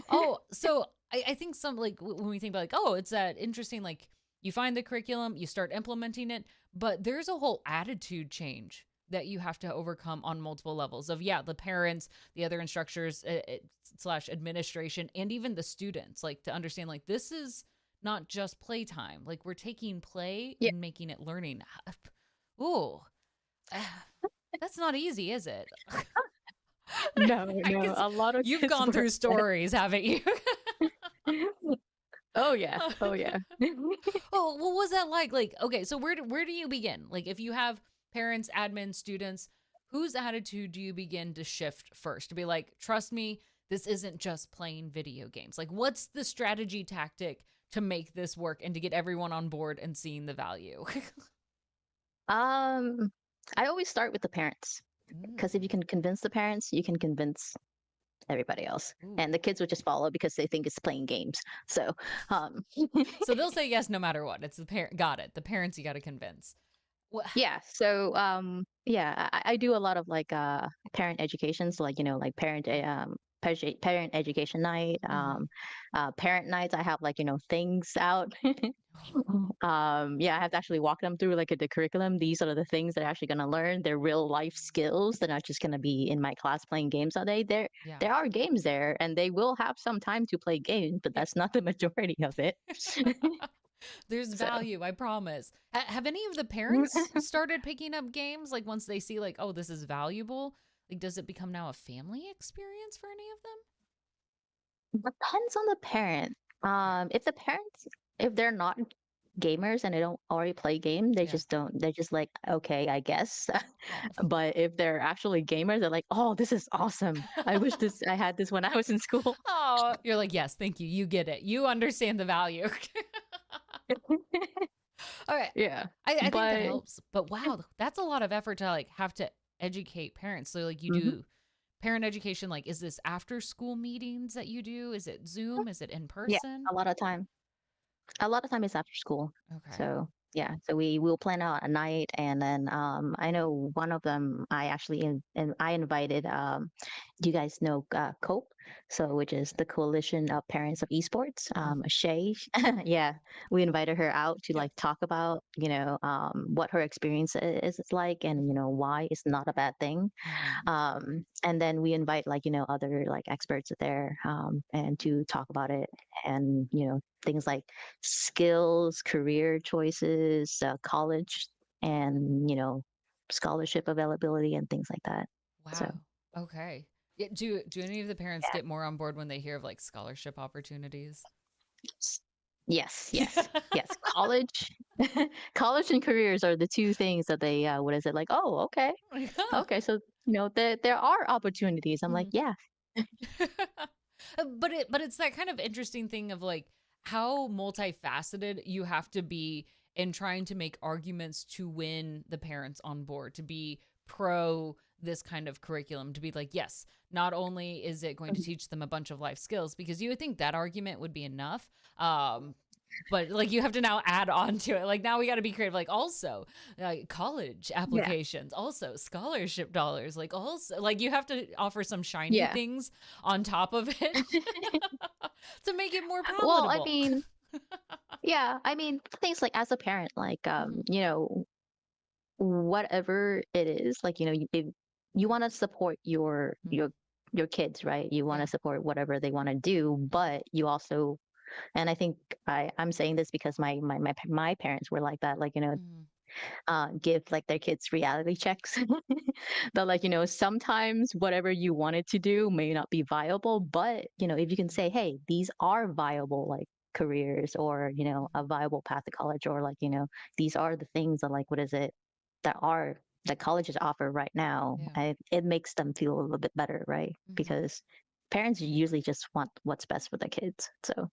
Oh, so I think some like when we think about like, oh, it's that interesting, like you find the curriculum, you start implementing it, but there's a whole attitude change that you have to overcome on multiple levels of, yeah, the parents, the other instructors slash administration, and even the students, like to understand like this is not just playtime. Like we're taking play Yeah. and making it learning. Ooh, that's not easy, is it? No, I no, guess a lot of you've kids gone were through stories, haven't you? Oh yeah. Oh yeah. Oh, what was that like? Like, okay, so where do you begin? Like, if you have parents, admin, students, whose attitude do you begin to shift first? To be like, trust me, this isn't just playing video games. Like, what's the strategy tactic to make this work and to get everyone on board and seeing the value? Um, I always start with the parents, because if you Mm. can convince the parents, you can convince everybody else, Ooh. and the kids will just follow because they think it's playing games. So, um, So they'll say yes no matter what. It's the parent. Got it. The parents you got to convince. What? yeah. So, yeah, I do a lot of like parent education. So, like, like parent education night, Mm-hmm. parent nights. I have, like, things out. Yeah, I have to actually walk them through like the curriculum. These are the things they're actually going to learn. They're real life skills. They're not just going to be in my class playing games all day. Yeah. There are games there, and they will have some time to play games, but Yeah. that's not the majority of it. There's So. value, I promise. Have any of the parents started picking up games like once they see like, oh, this is valuable? Like does it become now a family experience for any of them? Depends on the parent. Okay. If the parents, if they're not gamers and they don't already play game, they Yeah. just don't. They're just like, okay, I guess. Oh. But if they're actually gamers, they're like, oh, this is awesome. I had this when I was in school. Oh, you're like, yes, thank you. You get it. You understand the value. All right. Yeah, I think that but helps. But wow, that's a lot of effort to like have to educate parents. So like you mhm, do parent education, like is this after school meetings that you do? Is it Zoom? Is it in yeah, person? a lot of time. A lot of time it's after school. Okay. So yeah, so we will plan out a night, and then I know one of them I actually and I invited do you guys know COPE? So, which is the Coalition of Parents of Esports. Mhm. Shay, yeah, we invited her out to Yeah. like talk about what her experience is like, and Mhm. why it's not a bad thing. Mhm. And then we invite like other like experts there, and to talk about it, and things like skills, career choices, college, and scholarship availability and things like that. So Wow. Okay. Yeah, do any of the parents get more on board when they hear of like scholarship opportunities? yes, yes, yes, yes. College, college and careers are the two things that they what is it like? Oh, okay, Yeah. okay. So there are opportunities. I'm like, Mhm. yeah. But it's that kind of interesting thing of like how multifaceted you have to be and trying to make arguments to win the parents on board, to be pro this kind of curriculum, to be like, yes, not only is it going to teach them a bunch of life skills, because you would think that argument would be enough. But like you have to now add on to it. Like now we got to be creative. Like also college Yeah. applications, also scholarship dollars, like also like you have to offer some shiny Yeah. things on top of it to make it more Well, I palatable. mean, yeah, I mean, things like as a parent, like, Mhm, whatever it is, like, if you want to support your mhm. your kids, right? You want Yeah. to support whatever they want to do, Mhm, but you also, and I think I'm saying this because my parents were like that, like, mhm, give like their kids reality checks. But like, sometimes whatever you wanted to do may not be viable, but if you can say, hey, these are viable like careers, or mhm. a viable path to college, or like, these are the things that, like, what is it, that are that colleges offer right now, Yeah. it makes them feel a little bit better, right? Mhm. Because parents usually just want what's best for their kids. So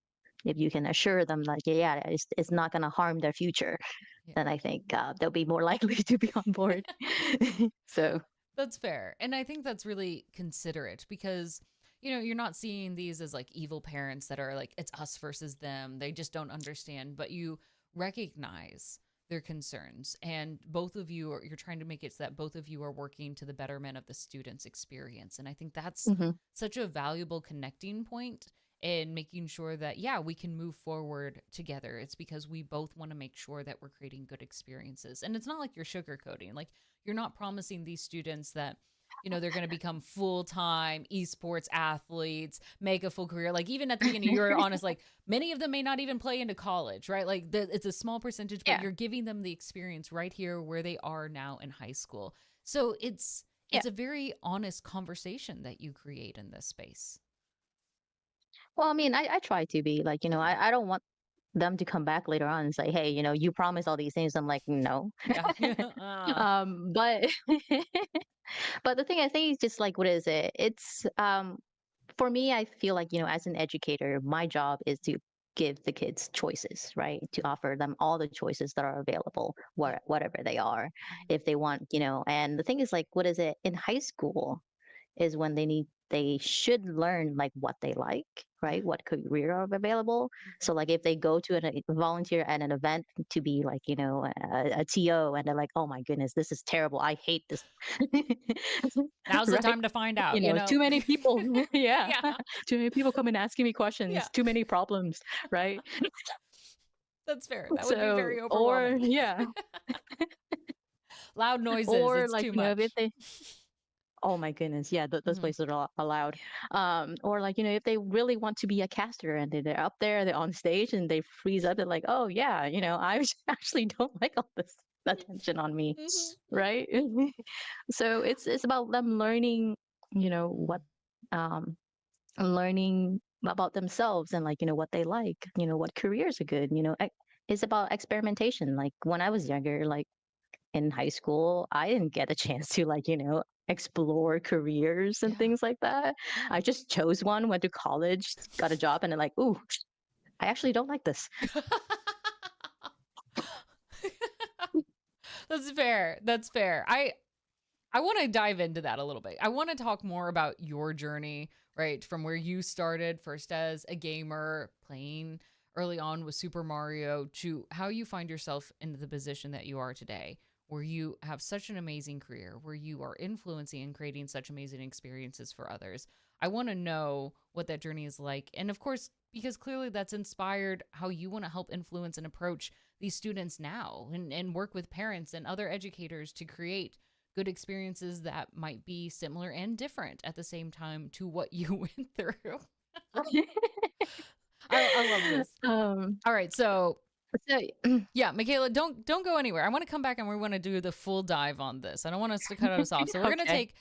if you can assure them, like, yeah, it's not going to harm their future, Yeah. then I think they'll be more likely to be on board. So, That's fair. And I think that's really considerate because, you're not seeing these as like evil parents that are like, it's us versus them. They just don't understand, but you recognize their concerns. And both of you are, you're trying to make it so that both of you are working to the betterment of the student's experience. And I think that's hmm such a valuable connecting point in making sure that, yeah, we can move forward together. It's because we both want to make sure that we're creating good experiences. And it's not like you're sugarcoating. Like, you're not promising these students that they're going to become full-time esports athletes, make a full career. Like even at the beginning you're honest, like many of them may not even play into college, right? Like it's a small percentage, but yeah, you're giving them the experience right here where they are now in high school. So yeah. it's a very honest conversation that you create in this space. Well, I mean, I try to be like, Yeah. I don't want them to come back later on and say, hey, you promised all these things. I'm like, no. Yeah. But but the thing I think is just like, what is it? It's for me, I feel like, as an educator, my job is to give the kids choices, right? To offer them all the choices that are available, Yeah. whatever they are, Mhm. if they want, and the thing is like, what is it in high school? Is when they should learn like what they like, Yeah. right? What career are available. So like if they go to volunteer at an event to be like, a TO, and they're like, oh my goodness, this is terrible, I hate this. Now's the Right? time to find out, Too many people. Yeah. Yeah. Too many people come and asking me Yeah. questions, too many problems, right? That's fair. That would be So, very or overwhelming. yeah, Loud noises, or it's like, too if much. they, oh my goodness, yeah, those Mhm. places are allowed. Or like, if they really want to be a caster and they're up there, they're on stage and they freeze up, they're like, oh yeah, I actually don't like all this attention on me, Mhm, mhm, right? So it's about them learning, what, mhm. um, learning about themselves, and like, what they like, what careers are good. It's about experimentation. Like when I was younger, like in high school, I didn't get a chance to, like, explore careers and Yeah, things like that. yeah. I just chose one, went to college, got a job, and then like, ooh, I actually don't like this. That's fair. That's fair. I want to dive into that a little bit. I want to talk more about your journey, right? From where you started first as a gamer, playing early on with Super Mario, to how you find yourself in the position that you are today, where you have such an amazing career, where you are influencing and creating such amazing experiences for others. I want to know what that journey is like. And of course, because clearly that's inspired how you want to help influence and approach these students now, and work with parents and other educators to create good experiences that might be similar and different at the same time to what you went through. I love this. um, All right, so so, yeah, Michaela, don't go anywhere. I want to come back and we want to do the full dive on this. I don't want us to cut us off. So we're gonna okay. take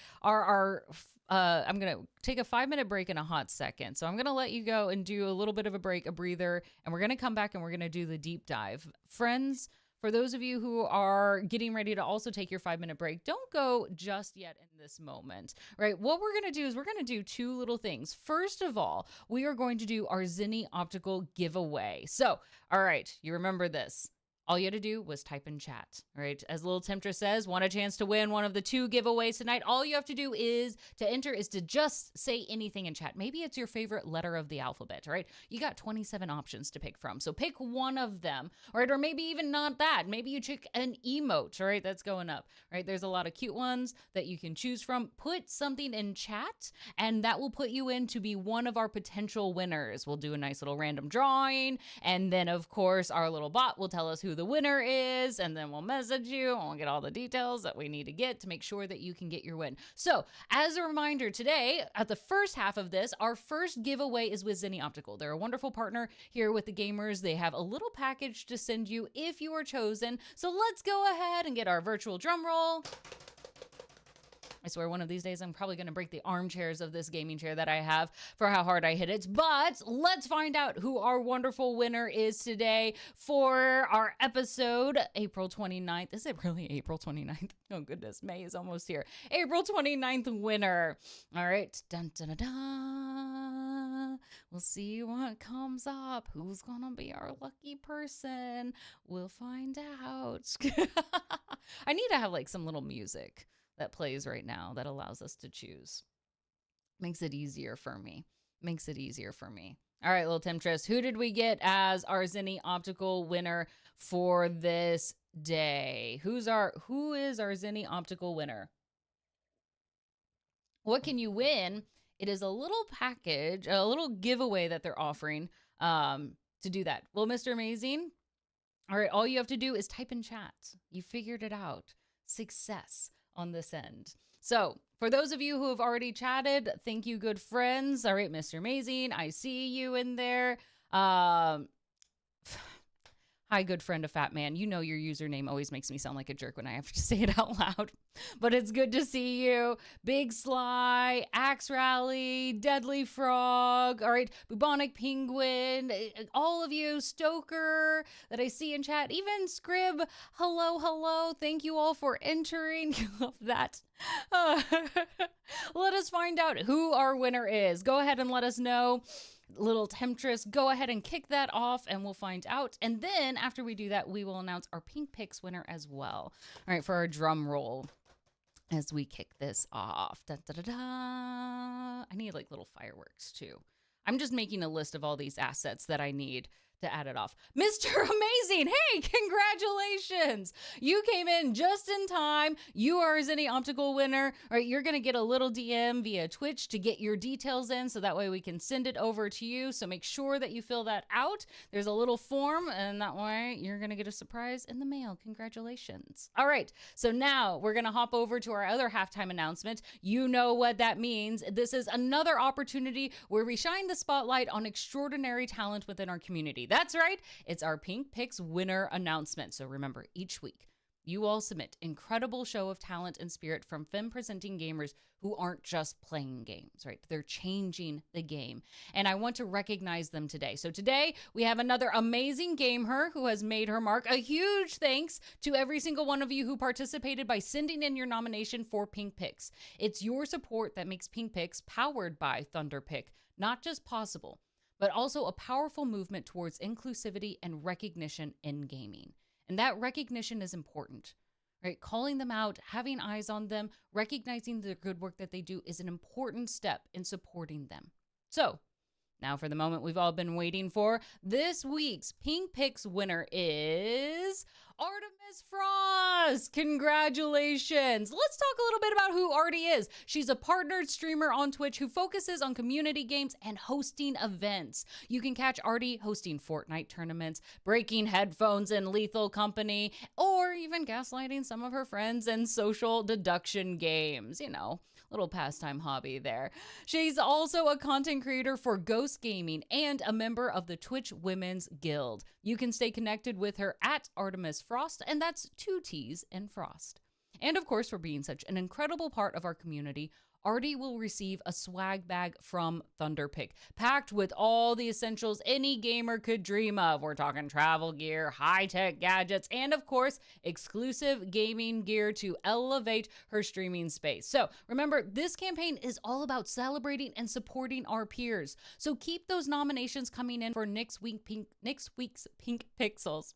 I'm gonna take a 5 minute break in a hot second. So I'm gonna let you go and do a little bit of a break, a breather, and we're gonna come back and we're gonna do the deep dive. Friends, for those of you who are getting ready to also take your 5 minute break, don't go just yet in this moment, right? What we're gonna do is we're gonna do two little things. First of all, we are going to do our Zinni Optical giveaway. So, all right, you remember this. All you had to do was type in chat, right? As Little Temptress says, want a chance to win one of the 2 giveaways tonight. All you have to do is to enter is to just say anything in chat. Maybe it's your favorite letter of the alphabet, right? You got 27 options to pick from. So pick one of them, right? Or maybe even not that. Maybe you pick an emote, right? That's going up, right? There's a lot of cute ones that you can choose from. Put something in chat and that will put you in to be one of our potential winners. We'll do a nice little random drawing. And then of course our little bot will tell us who the winner is, and then we'll message you and we'll get all the details that we need to get to make sure that you can get your win. So as a reminder, today at the first half of this, our first giveaway is with Zenni Optical. They're a wonderful partner here with the gamers. They have a little package to send you if you are chosen. So let's go ahead and get our virtual drum roll. I swear one of these days I'm probably going to break the armchairs of this gaming chair that I have for how hard I hit it. But let's find out who our wonderful winner is today for our episode, April 29th. Is it really April 29th? Oh goodness, May is almost here. April 29th winner. All right. Dun, dun, dun, dun. We'll see what comes up. Who's going to be our lucky person? We'll find out. I need to have like some little music that plays right now that allows us to choose. Makes it easier for me. All right, Little Temptress, who did we get as our Zenni Optical winner for this day? Who is our Zenni Optical winner? What can you win? It is a little package, a little giveaway that they're offering to do that. Well, Mr. Amazing, all right, all you have to do is type in chat. You figured it out. Success on this end. So for those of you who have already chatted, thank you, good friends. All right, Mr. Amazing, I see you in there. Hi, good friend of Fat Man. You know your username always makes me sound like a jerk when I have to say it out loud. But it's good to see you. Big Sly, Axe Rally, Deadly Frog, all right, Bubonic Penguin, all of you, Stoker that I see in chat, even Scrib, hello. Thank you all for entering. Love that. Let us find out who our winner is. Go ahead and let us know. Little Temptress, go ahead and kick that off and we'll find out. And then after we do that, we will announce our Pink Picks winner as well. All right, for our drum roll as we kick this off. Da, da, da, da. I need like little fireworks too. I'm just making a list of all these assets that I need to add it off. Mr. Amazing, hey, congratulations. You came in just in time. You are a Zenni Optical winner. All right, you're going to get a little DM via Twitch to get your details in so that way we can send it over to you. So make sure that you fill that out. There's a little form and that way you're going to get a surprise in the mail. Congratulations. All right, so now we're going to hop over to our other halftime announcement. You know what that means. This is another opportunity where we shine the spotlight on extraordinary talent within our community. That's right. It's our Pink Picks winner announcement. So remember, each week, you all submit incredible show of talent and spirit from femme-presenting gamers who aren't just playing games, right? They're changing the game. And I want to recognize them today. So today, we have another amazing gamer who has made her mark. A huge thanks to every single one of you who participated by sending in your nomination for Pink Picks. It's your support that makes Pink Picks, powered by Thunderpick, not just possible, but also a powerful movement towards inclusivity and recognition in gaming. And that recognition is important, right? Calling them out, having eyes on them, recognizing the good work that they do is an important step in supporting them. So now for the moment we've all been waiting for. This week's Pink Picks winner is Artemis Frost. Congratulations. Let's talk a little bit about who Artie is. She's a partnered streamer on Twitch who focuses on community games and hosting events. You can catch Artie hosting Fortnite tournaments, breaking headphones in Lethal Company, or even gaslighting some of her friends in social deduction games. You know, little pastime hobby there. She's also a content creator for Ghost Gaming and a member of the Twitch Women's Guild. You can stay connected with her at Artemis Frost, and that's 2 T's in Frost. And of course, for being such an incredible part of our community, Artie will receive a swag bag from Thunderpick, packed with all the essentials any gamer could dream of. We're talking travel gear, high-tech gadgets, and of course, exclusive gaming gear to elevate her streaming space. So remember, this campaign is all about celebrating and supporting our peers. So keep those nominations coming in for next week's Pink Pixels.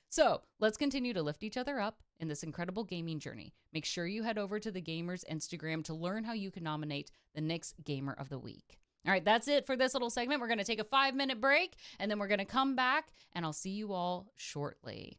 So let's continue to lift each other up in this incredible gaming journey. Make sure you head over to the Gamers Instagram to learn how you can nominate the next Gamer of the Week. All right, that's it for this little segment. We're going to take a 5-minute break and then we're going to come back and I'll see you all shortly.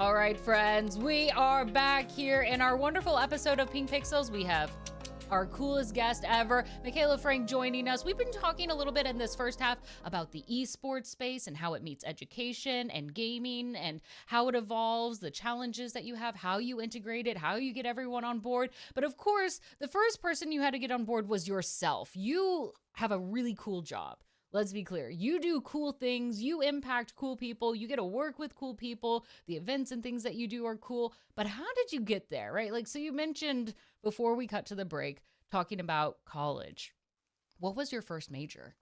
All right, friends, we are back here in our wonderful episode of Pink Pixels. We have our coolest guest ever, Michaela Frank, joining us. We've been talking a little bit in this first half about the esports space and how it meets education and gaming and how it evolves, the challenges that you have, how you integrate it, how you get everyone on board. But of course, the first person you had to get on board was yourself. You have a really cool job. Let's be clear. You do cool things, you impact cool people, you get to work with cool people, the events and things that you do are cool. But how did you get there, right? Like, so you mentioned before we cut to the break talking about college. What was your first major?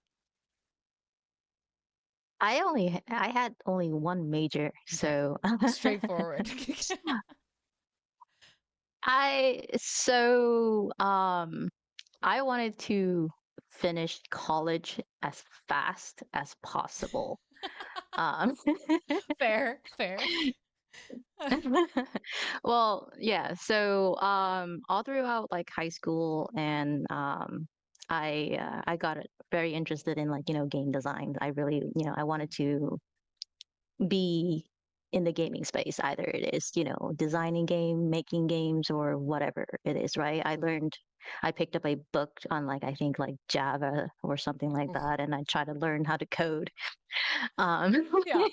I had only one major, Okay, so straightforward. I wanted to finish college as fast as possible. Um, Fair, fair. well, yeah. So all throughout like high school and I got very interested in like game design. I really I wanted to be in the gaming space. Either it is designing game, making games, or whatever it is. Right. I picked up a book on like I think like Java or something like Oof. that, and I tried to learn how to code. Um, Yeah.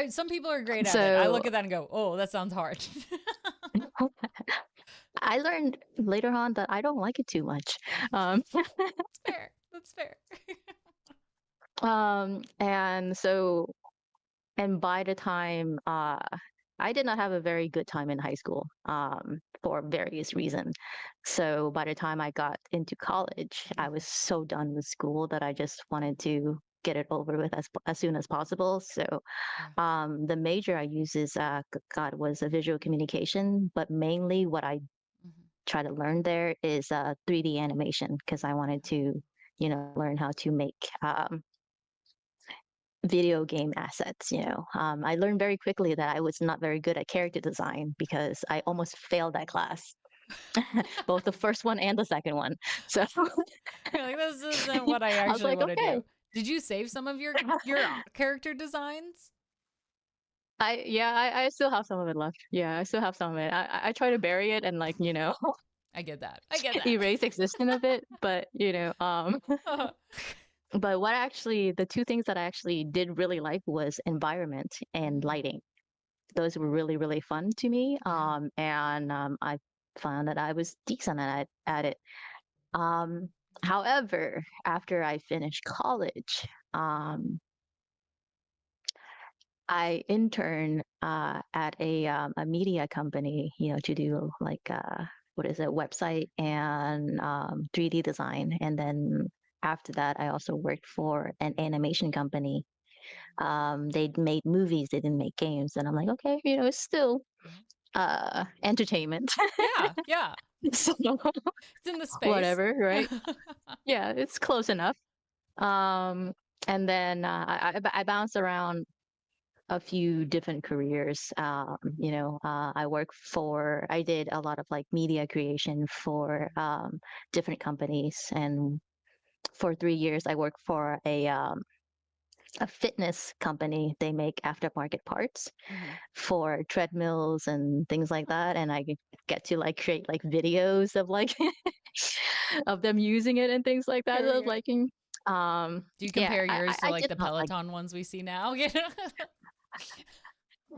Some people are great at it. I so look at that and go, oh, that sounds hard. I learned later on that I don't like it too much. Um, That's fair. That's fair. and so, and by the time, I did not have a very good time in high school, for various reasons. So by the time I got into college, I was so done with school that I just wanted to get it over with as soon as possible. So, Yeah. the major I use is, God, was a visual communication, but mainly what I Mhm. try to learn there is 3D animation because I wanted to, learn how to make video game assets. I learned very quickly that I was not very good at character design because I almost failed that class, both the first one and the second one. So You're like, this isn't what I I was actually like, want to okay. do. Did you save some of your character designs? I still have some of it left. Yeah, I still have some of it. I try to bury it and like I get that. I get that. erase existence of it, but but the two things that I actually did really like was environment and Mm, lighting. Those were really, really fun to me. yeah. And I found that I was decent at it. Um, however, after I finished college, I interned at a media company, to do like what is it, website and 3D design. And then after that, I also worked for an animation company. They made movies, they didn't make games, and I'm like, okay, it's still Yeah. entertainment. Yeah. Yeah. So It's in the space. whatever, right? Yeah, it's close enough. Um, and then I bounced around a few different careers. I did a lot of like media creation for different companies, and for 3 years I worked for a fitness company. They make aftermarket parts Mhm. for treadmills and things like that, and I get to like create like videos of like of them using it and things like that. Here So I we was go. like, Do you yeah, compare yours to I like did the not like. Peloton ones we see now? You know?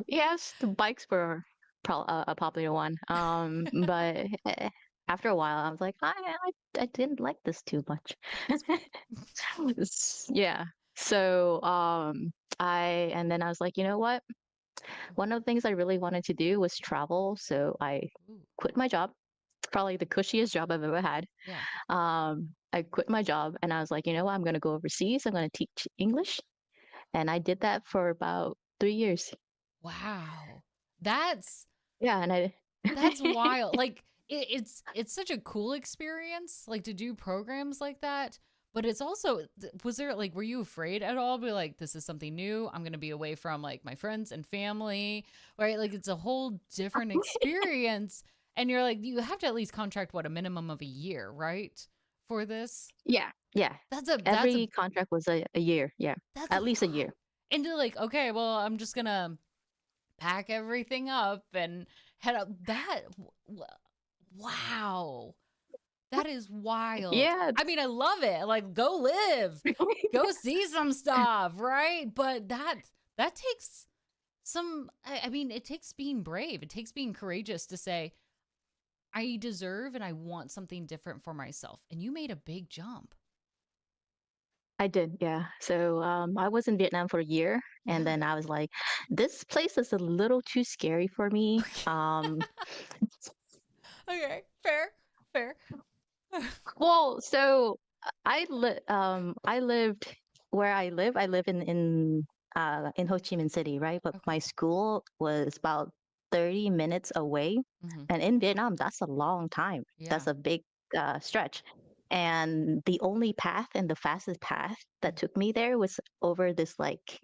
Yes, the bikes were a popular one. But after a while, I was like, I didn't like this too much. That's fair. Yeah. So and then I was like, you know what? One of the things I really wanted to do was travel. So I Ooh, quit my job, probably the cushiest job I've ever had. yeah. I quit my job and I was like, you know what? I'm going to go overseas. I'm going to teach English. And I did that for about 3 years. Wow. That's Yeah. And I, That's wild. Like it's such a cool experience, like to do programs like that. But it's also was there like were you afraid at all? Be like, this is something new. I'm gonna be away from like my friends and family, right? Like it's a whole different experience. And you're like, you have to at least contract what a minimum of a year, right? For this. yeah. Yeah. That's a Every contract was a year. Yeah. that's At least a wow. year. And you're like, okay, well, I'm just gonna pack everything up and head up. Wow. That is wild. Yeah. I mean, I love it. Like, go live, go see some stuff, right? But that takes some. I mean, it takes being brave. It takes being courageous to say, I deserve and I want something different for myself. And you made a big jump. I did, yeah. So I was in Vietnam for a year, and Yeah. then I was like, this place is a little too scary for me. Okay. Fair. Fair. Well, so I lived where I live. I live in Ho Chi Minh City, right? But Okay. my school was about 30 minutes away. Hmm. And in Vietnam, that's a long time. Yeah. That's a big stretch. And the only path and the fastest path that Mhm. took me there was over this like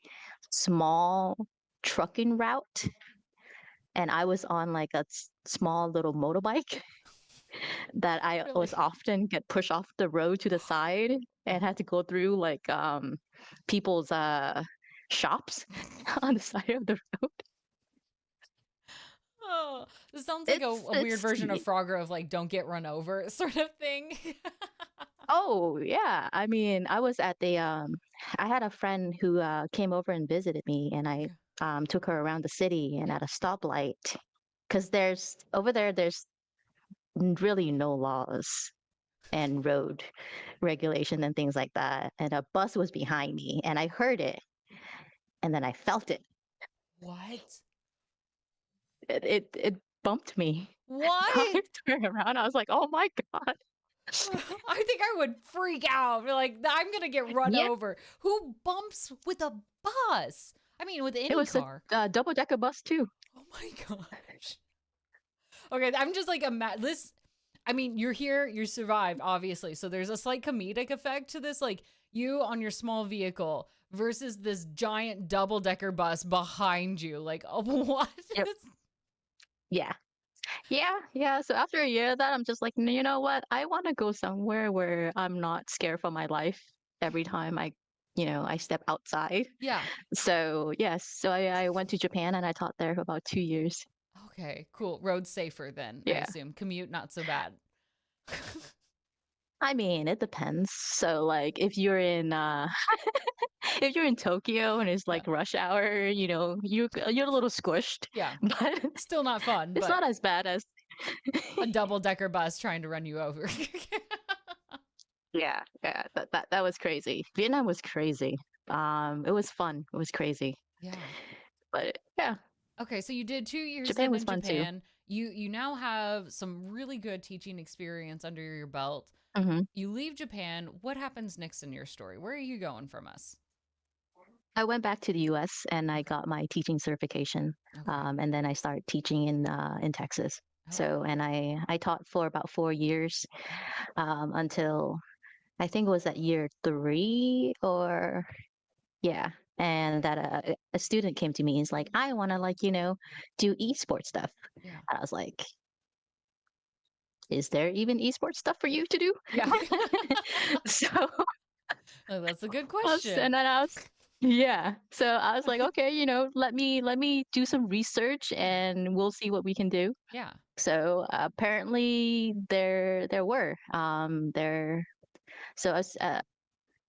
small trucking route. And I was on like a small little motorbike that I Really? was often get pushed off the road to the side and Uh-huh. had to go through like people's shops on the side of the road. Oh, this sounds like a weird It's version of Frogger of like don't get run over sort of thing. Oh yeah. I mean, I was at the I had a friend who came over and visited me, and I Okay. took her around the city, and Yeah. at a stoplight, because there's over there there's really no laws and road regulation and things like that. And a bus was behind me, and I heard it, and then I felt it. What? It bumped me. I What? turned around. I was like, "Oh my god!" I think I would freak out. Be like, I'm gonna get run Yeah, over. Who bumps with a bus? I mean, with it any was a car. double-decker bus too. Oh my gosh. Okay, I'm just like this. I mean, you're here, you survived, obviously. So there's a slight comedic effect to this, like you on your small vehicle versus this giant double decker bus behind you. Like, oh, what? Yep. Yeah. Yeah, yeah. So after a year of that, I'm just like, you know what? I want to go somewhere where I'm not scared for my life every time I step outside. Yeah. So yes, so I went to Japan and I taught there for about 2 years. Okay, cool. Road safer then, I Yeah. assume. Commute not so bad. I mean, it depends. So like if you're in if you're in Tokyo and it's Yeah. like rush hour, you're a little squished, Yeah. but Still not fun, it's but not as bad as a double decker bus trying to run you over. Yeah, yeah, that was crazy. Vietnam was crazy. It was fun. It was crazy. Yeah. But yeah, Okay, so you did 2 years Japan stint was in fun too. Japan. You now have some really good teaching experience under your belt. Hmm. You leave Japan. What happens next in your story? Where are you going from us? I went back to the U.S. and I Okay. got my teaching certification, Okay. and then I started teaching in Texas. Okay. So, and I taught for about 4 years Yeah. until I think it was at year three or yeah. And that a student came to me and he's like, I want to do esports stuff. Yeah. And I was like, is there even esports stuff for you to do? Yeah. So Oh, that's a good and question. then yeah. So I was like, okay, let me do some research Yeah. and we'll see what we can do. Yeah. So apparently there were there. So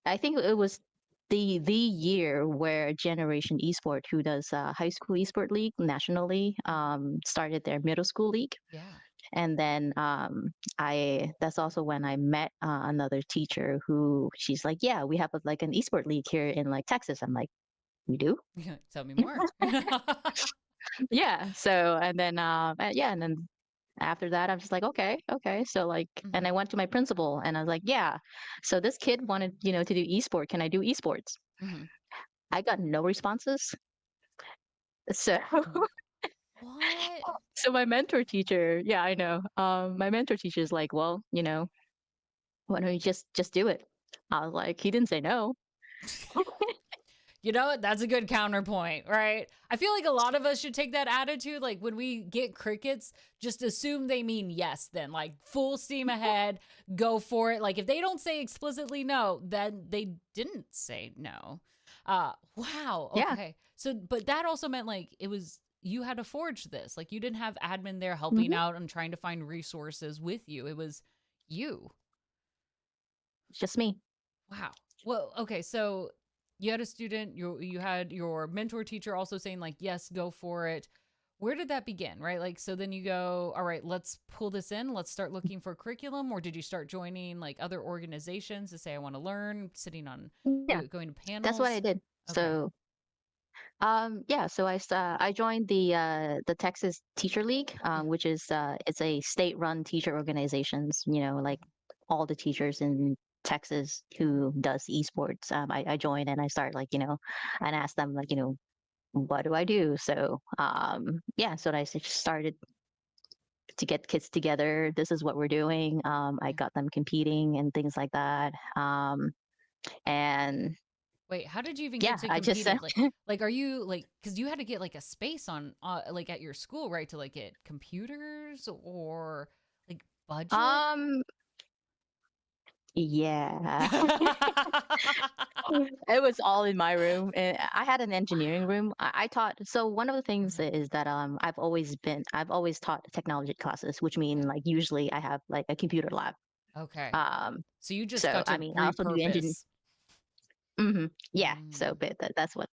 I think it was the year where Generation Esport, who does high school esport league nationally, Mhm. started their middle school league. Yeah. And then I that's also when I met another teacher who she's like, yeah, we have like an esport league here in like Texas. I'm like, we do? Yeah. Tell me more. Yeah. So and then yeah, and then after that I'm just like, okay, okay. So like and Mhm. I went to my principal and I was like, yeah. So this kid wanted, to do esport. Can I do esports? Mhm. I got no responses. So What? so my mentor teacher, yeah, I know. My mentor teacher is like, well, why don't you just do it? I was like, he didn't say no. You know what? That's a good counterpoint, right? I feel like a lot of us should take that attitude. Like when we get crickets, just assume they mean yes, then like full steam ahead, go for it. Like if they don't say explicitly no, then they didn't say no. Wow. Yeah. Okay. So, but that also meant like it was you had to forge this. Like you didn't have admin there helping Hmm. out and trying to find resources with you. It was you. It's just me. Wow. Well, okay, so you had a student, you had your mentor teacher also saying like, "Yes, go for it." Where did that begin, right? Like so then you go, "All right, let's pull this in. Let's start looking for curriculum," or did you start joining like other organizations to say I want to learn, sitting on Yeah, going to that's what I panels? did. Okay. So yeah, so I joined the Texas Teacher League, Yeah. which is it's a state-run teacher organizations. You know, like all the teachers in Texas who does esports. I joined and I started like and asked them like what do I do? So yeah, so I just started to get kids together. This is what we're doing. I Yeah. got them competing and things like that. And Wait, how did you even get yeah, to I just competing? Like are you like cuz you had to get like a space on like at your school, right, to like get computers or like budget? um yeah. It was all in my room. And I had an engineering room. I taught. So one of the things Okay. is that I've always taught technology classes, which Yeah. mean like usually I have like a computer lab. Okay. Um, So you just so got I to mean, I also do engine. repurpose. Yeah. So Mm, but that's what.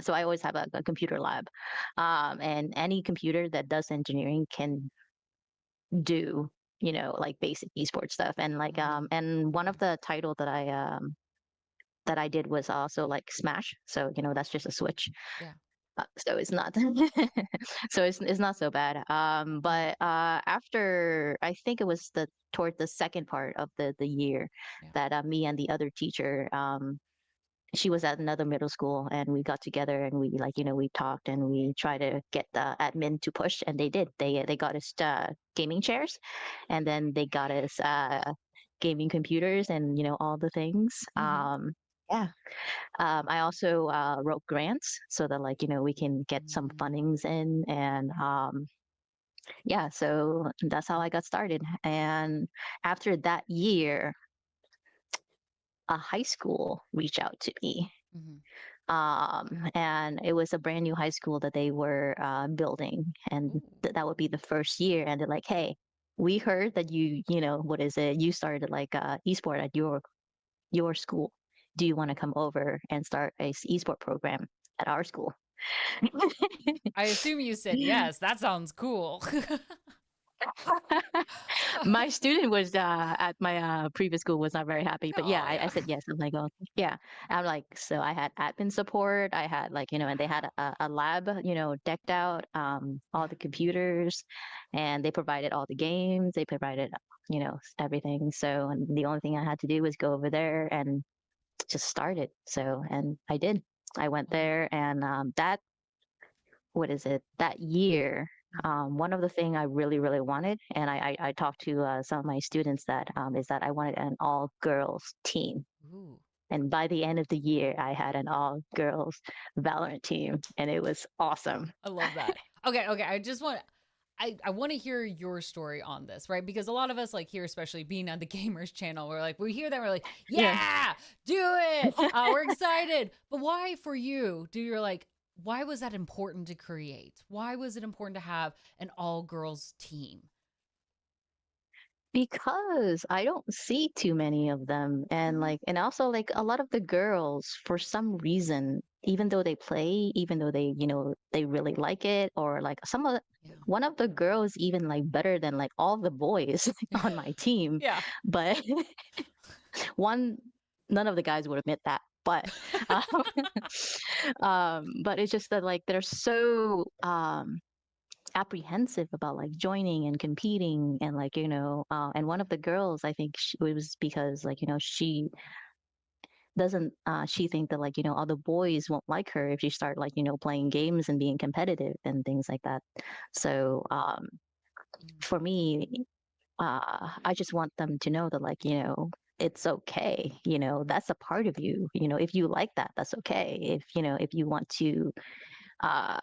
So I always have a computer lab, and any computer that does engineering can do like basic esports stuff and like and one of okay. the title that I did was also like Smash. So, that's just a switch. Yeah. So it's not so it's not so bad. Mm, But after I think it was the toward the second part of the year yeah. that me and the other teacher she was at another middle school and we got together and we like we talked and we tried to get the admin to push and they did. They got us gaming chairs and then they got us gaming computers and all the things. Mhm. Yeah. I also wrote grants so that like we can get some Mm, fundings in and yeah, so that's how I got started. And after that year, a high school reached out to me. mhm. And it was a brand new high school that they were building, and Ooh. that would be the first year. And they're like, "Hey, we heard that what is it? You started like esport at your school. Do you want to come over and start a esport program at our school?" I assume you said yes. That sounds cool. My student was at my previous school was not very happy, but yeah, Oh, I yeah. said yes. I'm like, oh, yeah. I'm like, so I had admin support. I had like, and they had a lab, decked out, all Yeah. the computers, and they provided all the games. They provided, everything. So and the only thing I had to do was go over there and just start it. So, and I did. I went Wow. there, and that what is it that year Mm. one of the thing I really really wanted and I talked to some of my students that is that I wanted an all girls team Ooh. and by the end of the year I had an all girls Valorant team and it was awesome. I love that. Okay, okay. I want to hear your story on this, right? Because a lot of us like here, especially being on the gamers channel, we're like, we hear that, we're like, Yeah. yeah, do it. We're excited. But why for you do you're like, why was that important to create? Why was it important to have an all girls team? Because I don't see too many of them and Mhm. like and also like a lot of the girls for some reason even though they play even though they they really like it or like Yeah. one of the girls even like better than like all the boys on my team Yeah. but one none of the guys would admit that but um, but it's just that like they're so apprehensive about like joining and competing and like and one of the girls I think it was because like she doesn't she think that like other boys won't like her if she start like playing games and being competitive and things like that so Mm. for me I just want them to know that like it's okay that's a part of you if you like that that's okay if if you want to uh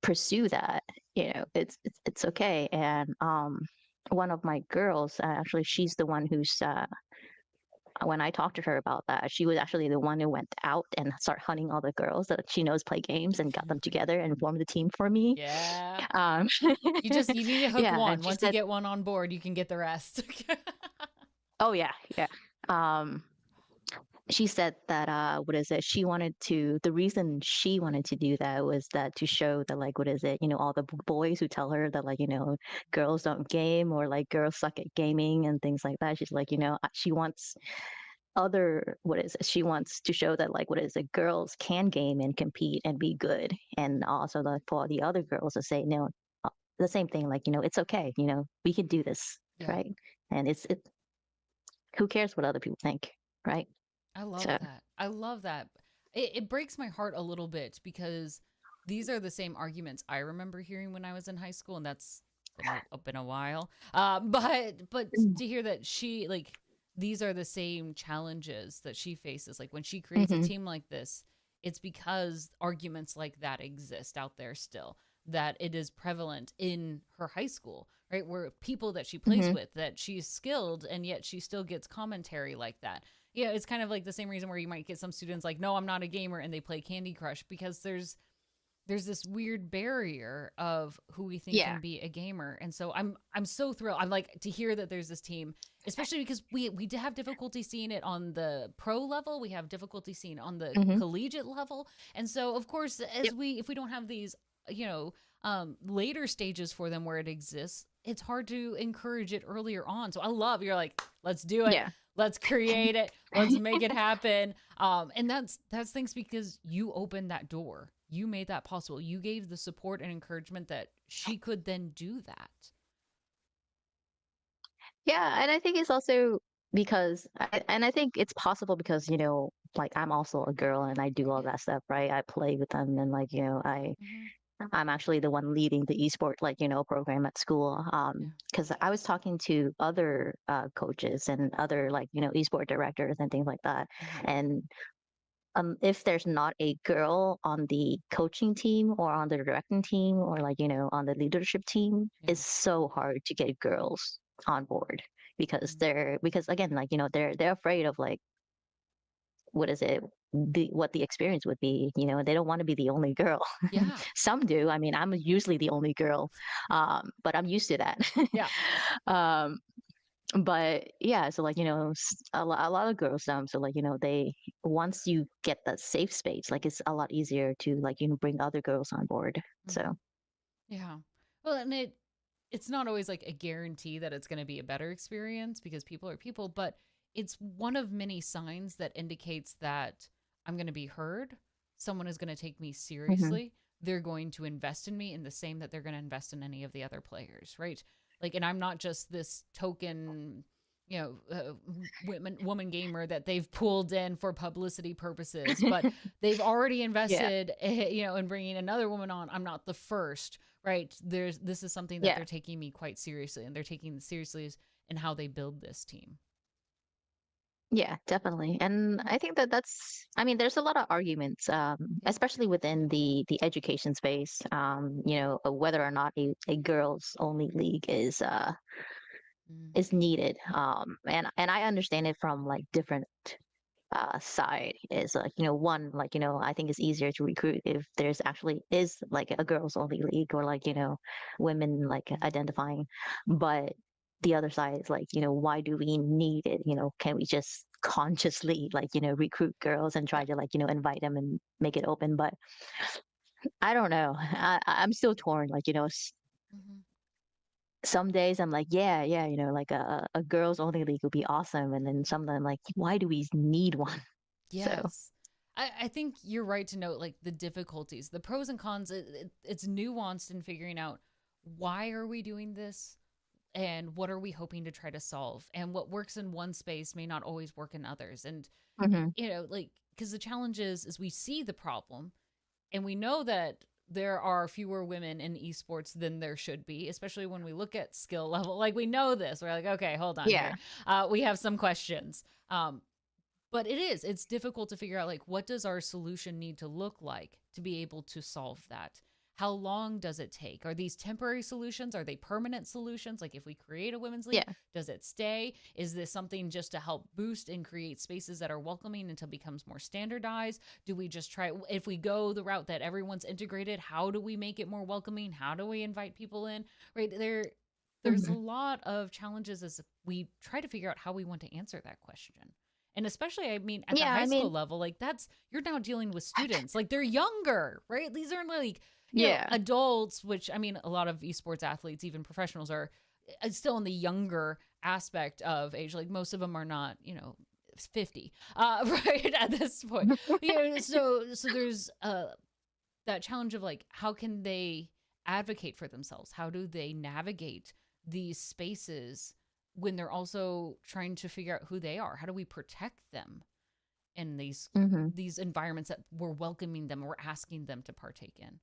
pursue that it's okay and one of my girls actually she's the one who's when I talked to her about that, she was actually the one who went out and start hunting all the girls that she knows play games and got them together and formed the team for me. Yeah. Um, You need to hook yeah, one. and she Once you said, get one on board, you can get the rest. "Oh yeah, yeah." Um, she said that what is it? She wanted to. The reason she wanted to do that was that to show that like what is it? All the boys who tell her that like girls don't game or like girls suck at gaming and things like that. She's like she wants other what is it? She wants to show that like what is it? Girls can game and compete and be good, and also for the other girls to say no, the same thing. Like it's okay. We can do this, Yeah. right? And it. Who cares what other people think, right? I love So. that. I love that. It breaks my heart a little bit because these are the same arguments I remember hearing when I was in high school, and that's been a while. But to hear that she like these are the same challenges that she faces. Like when she creates a Mm-hmm. team like this, it's because arguments like that exist out there still. That it is prevalent in her high school, right? Where people that she plays Mm-hmm. with, that she's skilled, and yet she still gets commentary like that. Yeah, it's kind of like the same reason where you might get some students like, no, I'm not a gamer, and they play Candy Crush because there's this weird barrier of who we think Yeah. can be a gamer. And so I'm so thrilled. I'm like to hear that there's this team, especially because we have difficulty seeing it on the pro level. We have difficulty seeing it on the Mm-hmm. collegiate level. And so of course, Yep. if we don't have these, later stages for them where it exists, it's hard to encourage it earlier on. So I love you're like, let's do it. Yeah. Let's create it. Let's make it happen. And that's thanks because you opened that door. You made that possible. You gave the support and encouragement that she could then do that. Yeah, and I think it's also because, and I think it's possible because like I'm also a girl and I do all Yeah. that stuff, right? I play with them and like Mm-hmm. I'm actually the one leading the esport like program at school. Yeah. Because I was talking to other coaches and other like esport directors and things like that, Mm-hmm. and if there's not a girl on the coaching team or on the directing team or like on the leadership team, Yeah. it's so hard to get girls on board because Mm-hmm. because again like they're afraid of like what is it what the experience would be. They don't want to be the only girl. Yeah. Some do. I mean, I'm usually the only girl, but I'm used to that. Yeah. um but yeah, so like a lot of girls so like they once you get that safe space, like it's a lot easier to like bring other girls on board. Mm-hmm. So. Yeah. Well, and it's not always like a guarantee that it's going to be a better experience because people are people, but it's one of many signs that indicates that I'm going to be heard. Someone is going to take me Hmm. seriously. They're going to invest in me in the same that they're going to invest in any of the other players, right? Like, and I'm not just this token, woman gamer that they've pulled in for publicity purposes, but they've already Yeah. invested, in bringing another woman on. I'm not the first, right? This is something that Yeah. they're taking me quite seriously, and they're taking seriously in how they build this team. Yeah, definitely. And I think that I mean, there's a lot of arguments, Yeah. especially within the education space, whether or not a girls only league Mm. is needed. And I understand it from like different side is like one like I think it's easier to recruit if there's actually is like a girls only league or like women like Mm. identifying, but the other side is like why do we need it? Can we just consciously like recruit girls and Yeah. try to like invite them and make it open? But I don't know. I'm still torn, like Hmm. some days I'm like, yeah, yeah, like a girls only league would be awesome, and then some of them like, why do we need one? So. Yes. I think you're right to note like the difficulties, the pros and cons. It's nuanced in figuring out why are we doing this and what are we hoping to try to solve, and what works in one space may not always work in others. And Hmm. like because the challenge is we see the problem and we know that there are fewer women in esports than there should be, especially when we look at skill level. Like we know this, we're like, okay, hold on Yeah. here. We have some questions. But it's difficult to figure out like what does our solution need to look like to be able to solve that. How long does it take? Are these temporary solutions? Are they permanent solutions? Like if we create a women's league, Yeah. does it stay? Is this something just to help boost and create spaces that are welcoming until it becomes more standardized? Do we just try, if we go the route that everyone's integrated, how do we make it more welcoming? How do we invite people in? Right there's a Hmm. lot of challenges as we try to figure out how we want to answer that question. And especially, I mean, at the Yeah, high I school mean, level, like that's, you're now dealing with students, like they're younger, right? These aren't like, yeah. adults, which I mean, a lot of esports athletes, even professionals, are still in the younger aspect of age. Like most of them are not, 50, right at this point. So there's that challenge of like, how can they advocate for themselves? How do they navigate these spaces when they're also trying to figure out who they are? How do we protect them in Hmm. these environments that we're welcoming them, we're asking them to partake in?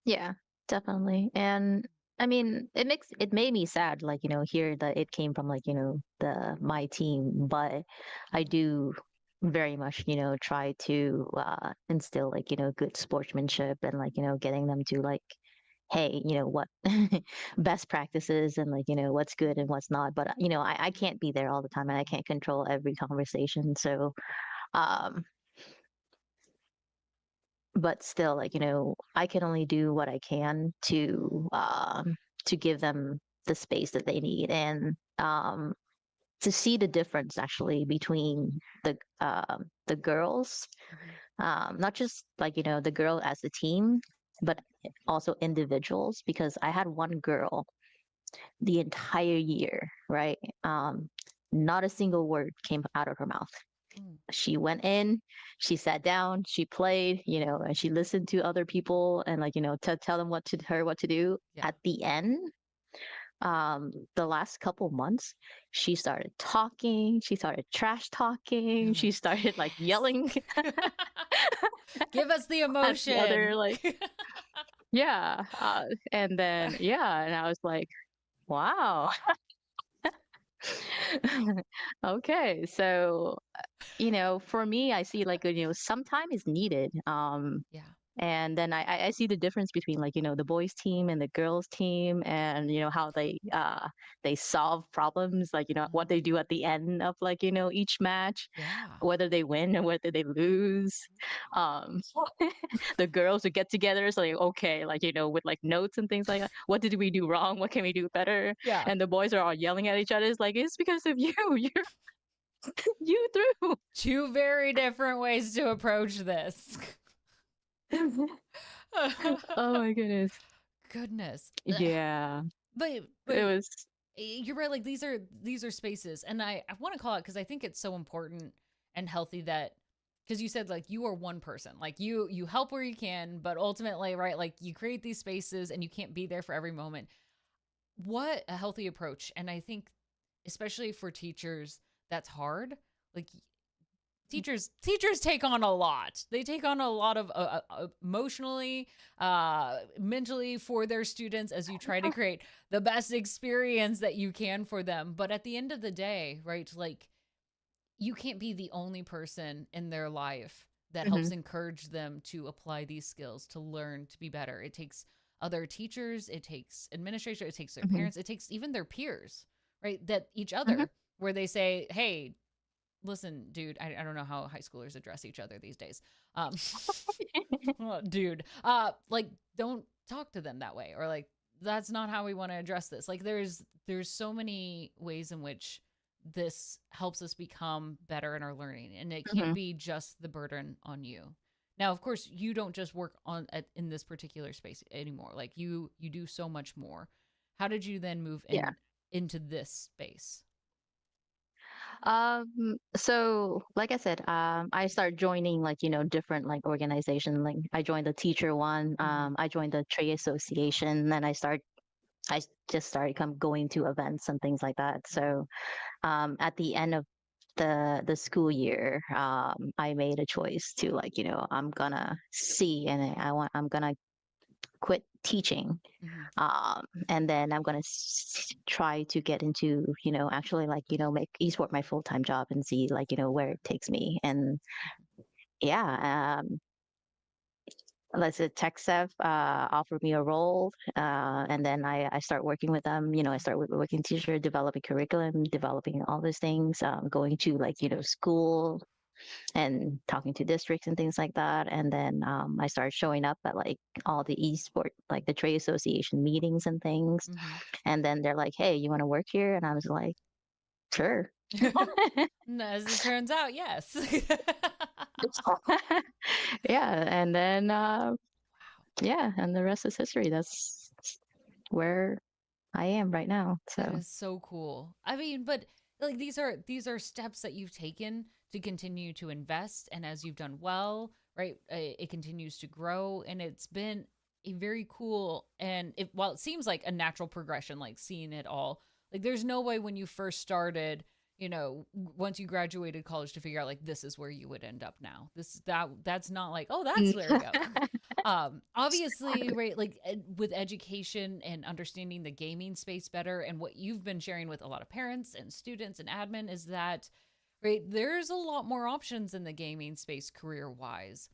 Yeah, definitely. And I mean, it made me sad, like, hear that it came from like, the my team, but I Mm-hmm. do very much, try to instill like, good sportsmanship and like, getting them to like, hey, what best practices and like, what's good and what's not. But I can't be there all the time and I can't control every conversation. So um but still like I can only do what I can to give them the space that they need and to see the difference actually between the girls, Mm-hmm. not just like the girl as a team but also individuals, because I had one girl the entire year, right? Not a single word came out of her mouth. Mm-hmm. She went in, she sat down, she played, and she listened to other people and like, to tell them what to do. Yeah. At the end, the last couple months, she started talking, she started trash talking, You're she like, started like yelling yes. Give us the at the other emotion. like, yeah. And then yeah, and I was like, wow. Okay, so for me, I see like some time is needed. Yeah. And then I see the difference between like the boys team and the girls team, and how they solve problems, like what Hmm. they do at the end of like each match, Yeah. whether they win or whether they lose. um the girls would get together, so like, okay, like with like notes and things like that, what did we do wrong, what can we do better? Yeah. And the boys are all yelling at each other. It's like, it's because of you. You threw. Two very different ways to approach this. Oh my goodness. Goodness. Yeah, But it was. you're right, like these are spaces, and I want to call it because I think it's so important and healthy that, because you said like you are one person, like you help where you can, but ultimately, right, like you create these spaces and you can't be there for every moment. What a healthy approach. And I think especially for teachers, that's hard. Like teachers take on a lot. They take on a lot of emotionally, mentally, for their students as you try to create the best experience that you can for them. But at the end of the day, right, like you can't be the only person in their life that helps Mhm, encourage them to apply these skills, to learn to be better. It takes other teachers, it takes administration, it takes their mhm, parents, it takes even their peers, right? That each mhm. other, where they say, hey, listen, dude, I don't know how high schoolers address each other these days. Um, well, dude, like don't talk to them that way, or like that's not how we want to address this. Like there's so many ways in which this helps us become better in our learning, and it can't Mhm. be just the burden on you. Now, of course, you don't just work in this particular space anymore. Like you do so much more. How did you then move Yeah. into this space? So like I said, I started joining like, different like organizations. Like I joined the teacher one, Mm-hmm. I joined the trade association, then I just started going to events and things like that. Mm-hmm. So at the end of the school year, I made a choice to like, I'm gonna see and I'm gonna quit teaching. Mm-hmm. And then I'm gonna try to get into, actually like, make esport my full time job and see like, where it takes me. And yeah, let's say TechSev offered me a role, and then I start working with them. I start with working teacher, developing curriculum, developing all those things, going to like school and talking to districts and things like that. And then I started showing up at like all the esport, like the trade association meetings and things. Hmm. And then they're like, "Hey, you want to work here?" And I was like, "Sure." As it turns out, yes. Yeah, and then yeah, and the rest is history. That's where I am right now. That So, is so cool. I mean, but like these are steps that you've taken to continue to invest, and as you've done well, right? It continues to grow, and it's been a very cool and while it seems like a natural progression, like seeing it all. Like there's no way when you first started, once you graduated college to figure out like this is where you would end up now. That's not like, oh, that's mm, where we go. Obviously, right, like with education and understanding the gaming space better, and what you've been sharing with a lot of parents and students and admin is that, right, there's a lot more options in the gaming space career wise.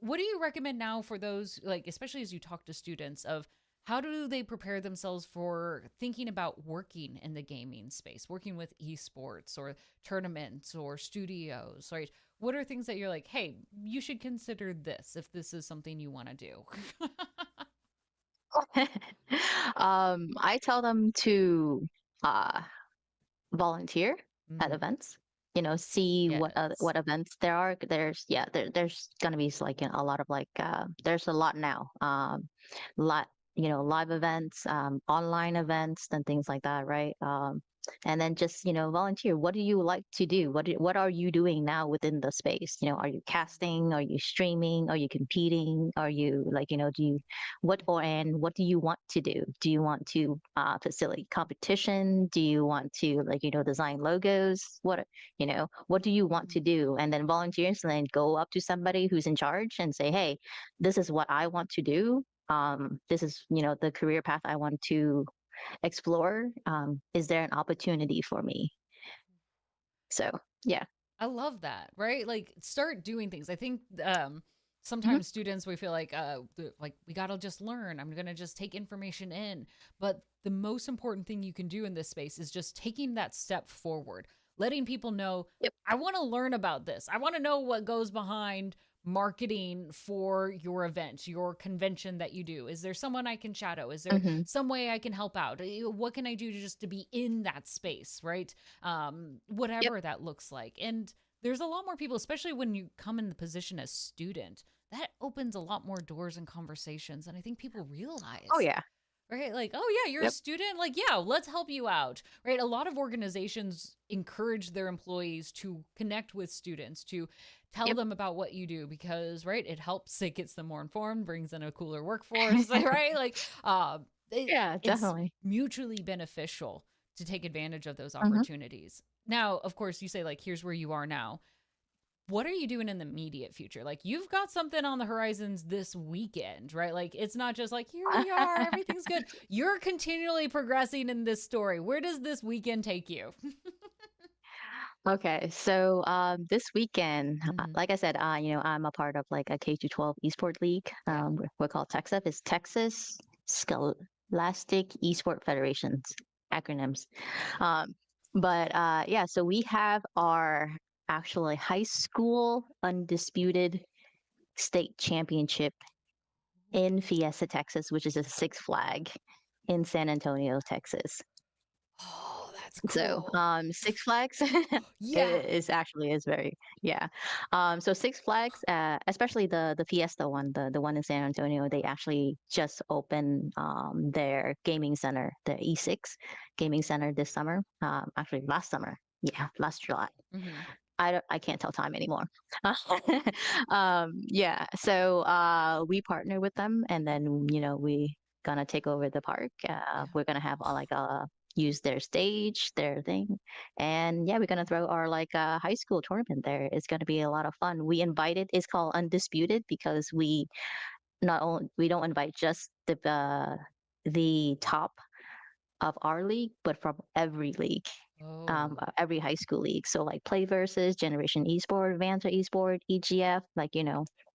What do you recommend now for those, like, especially as you talk to students, of how do they prepare themselves for thinking about working in the gaming space, working with esports or tournaments or studios, right? What are things that you're like, hey, you should consider this if this is something you want to do? I tell them to uh, volunteer at Mm-hmm. events. See Yes. what events there are. There's gonna be like a lot of like there's a lot now. Lot live events, online events, and things like that, right? And then just volunteer. What do you like to do? What are you doing now within the space? Are you casting? Are you streaming? Are you competing? Are you like do you what do you want to do? Do you want to facilitate competition? Do you want to like design logos? What do you want Mm-hmm. to do? And then volunteers, and then go up to somebody who's in charge and say, "Hey, this is what I want to do. This is the career path I want to explore. Is there an opportunity for me?" So yeah. I love that, right? Like start doing things. I think Hmm. sometimes students we feel like like we got to just learn. I'm going to just take information in. But the most important thing you can do in this space is just taking that step forward. Letting people know Yep. I want to learn about this. I want to know what goes behind marketing for your event, your convention that you do. Is there someone I can shadow? Is there Hmm. some way I can help out? What can I do to just to be in that space, right? Yep. Whatever that looks like. And there's a lot more people, especially when you come in the position as student, that opens a lot more doors and conversations. And I think people Oh realize, yeah. right? Like, oh, yeah, you're a Yep. student. Like, yeah, let's help you out, right? A lot of organizations encourage their employees to connect with students, to tell Yep. them about what you do because, right, it helps, it gets them more informed, brings in a cooler workforce, right? Like, Yeah, it's definitely. mutually beneficial to take advantage of those Hmm. opportunities. Now, of course, you say, like, here's where you are now. What are you doing in the immediate future? Like, you've got something on the horizons this weekend, right? Like, it's not just like, here we are, everything's good. You're continually progressing in this story. Where does this weekend take you? Okay, so this weekend, Hmm. like I said, I'm a part of like a K to 12 esport league. Yeah. We're called TechSep. It's Texas Scholastic Esport Federations acronyms. Um, but yeah, so we have our actually high school undisputed state championship in Fiesta, Texas, which is a Six Flag in San Antonio, Texas. Oh, that's So, cool. Six Flags Yeah. is very, yeah. So Six Flags, especially the Fiesta one, the one in San Antonio, they actually just opened their gaming center, the E6 gaming center this summer. Actually last summer, yeah, last July. Hmm. I can't tell time anymore. Yeah, so we partner with them, and then we gonna take over the park. Yeah. We're gonna have like use their stage, their thing, and yeah, we're gonna throw our like high school tournament there. It's gonna be a lot of fun. We invited. It's called Undisputed because we don't invite just the top of our league, but from every league. Oh, every high school league. So like Play Versus, Generation Esport, Vanta Esport, EGF, like,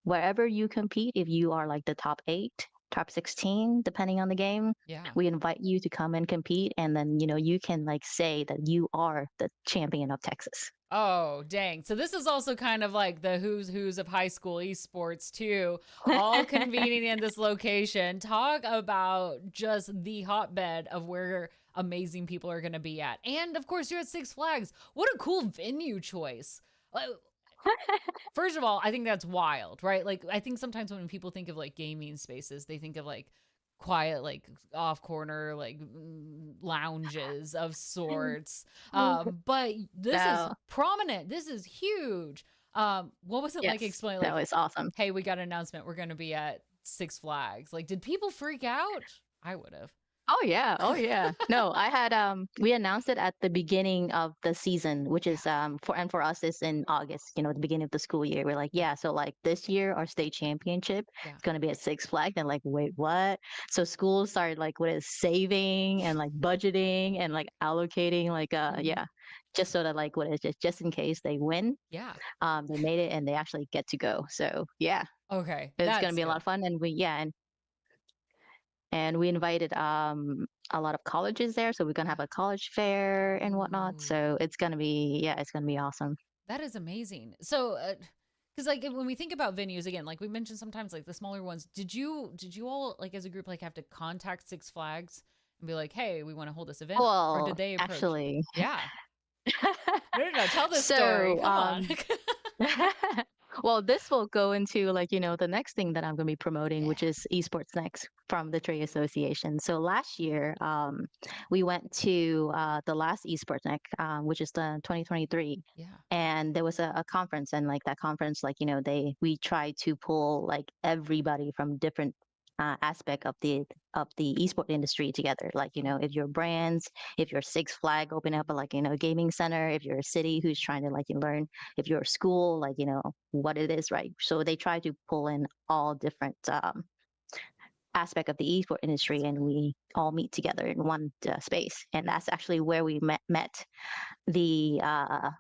wherever you compete, if you are like the top eight, top 16, depending on the game, yeah. we invite you to come and compete. And then, you can like say that you are the champion of Texas. Oh, dang. So this is also kind of like the who's who's of high school esports too, all convening in this location. Talk about just the hotbed of where amazing people are going to be at. And of course, you're at Six Flags. What a cool venue choice. Like, first of all, I think that's wild, right? Like, I think sometimes when people think of like gaming spaces, they think of like quiet, like off corner, like lounges of sorts. But this is No, prominent. This is huge. What was it like? yes, Explain, no, like, it's awesome. hey, we got an announcement. We're going to be at Six Flags. Like, did people freak out? I would have. Oh yeah, oh yeah. No, I had we announced it at the beginning of the season, which Yeah, is for us is in August, the beginning of the school year. We're like, yeah, yeah, so like this year our state championship yeah. is gonna be at Six Flags. And like, wait, what? So schools started like what is saving and like budgeting and like allocating like Hmm. yeah, just so that like what is just in case they win, Yeah. they made it and they actually get to go. So yeah, Okay, it's gonna that's be a lot good. of fun. And we invited a lot of colleges there, so we're gonna have Yeah. a college fair and whatnot. Ooh. So it's gonna be, yeah, it's gonna be awesome. That is amazing. So, because like when we think about venues again, like we mentioned, sometimes like the smaller ones. Did you all like as a group like have to contact Six Flags and be like, hey, we want to hold this event, or Well, did they approach you? actually, Yeah. No, no, no. Tell this story. so Come on. well, this will go into like, the next thing that I'm going to be promoting, Yeah. which is Esports Next from the Trade Association. So last year, we went to the last Esports Next, which is the 2023. Yeah. And there was a conference, and like that conference, like, we tried to pull like everybody from different aspect of the esport industry together. Like, Yeah. if you're brands, if you're Six Flag, open up a like, gaming center, if you're a city who's trying to like learn, if you're a school, like, what it is, right? So they try to pull in all different aspect of the esport industry, That's and good. we all meet together in one space. And that's actually where we met the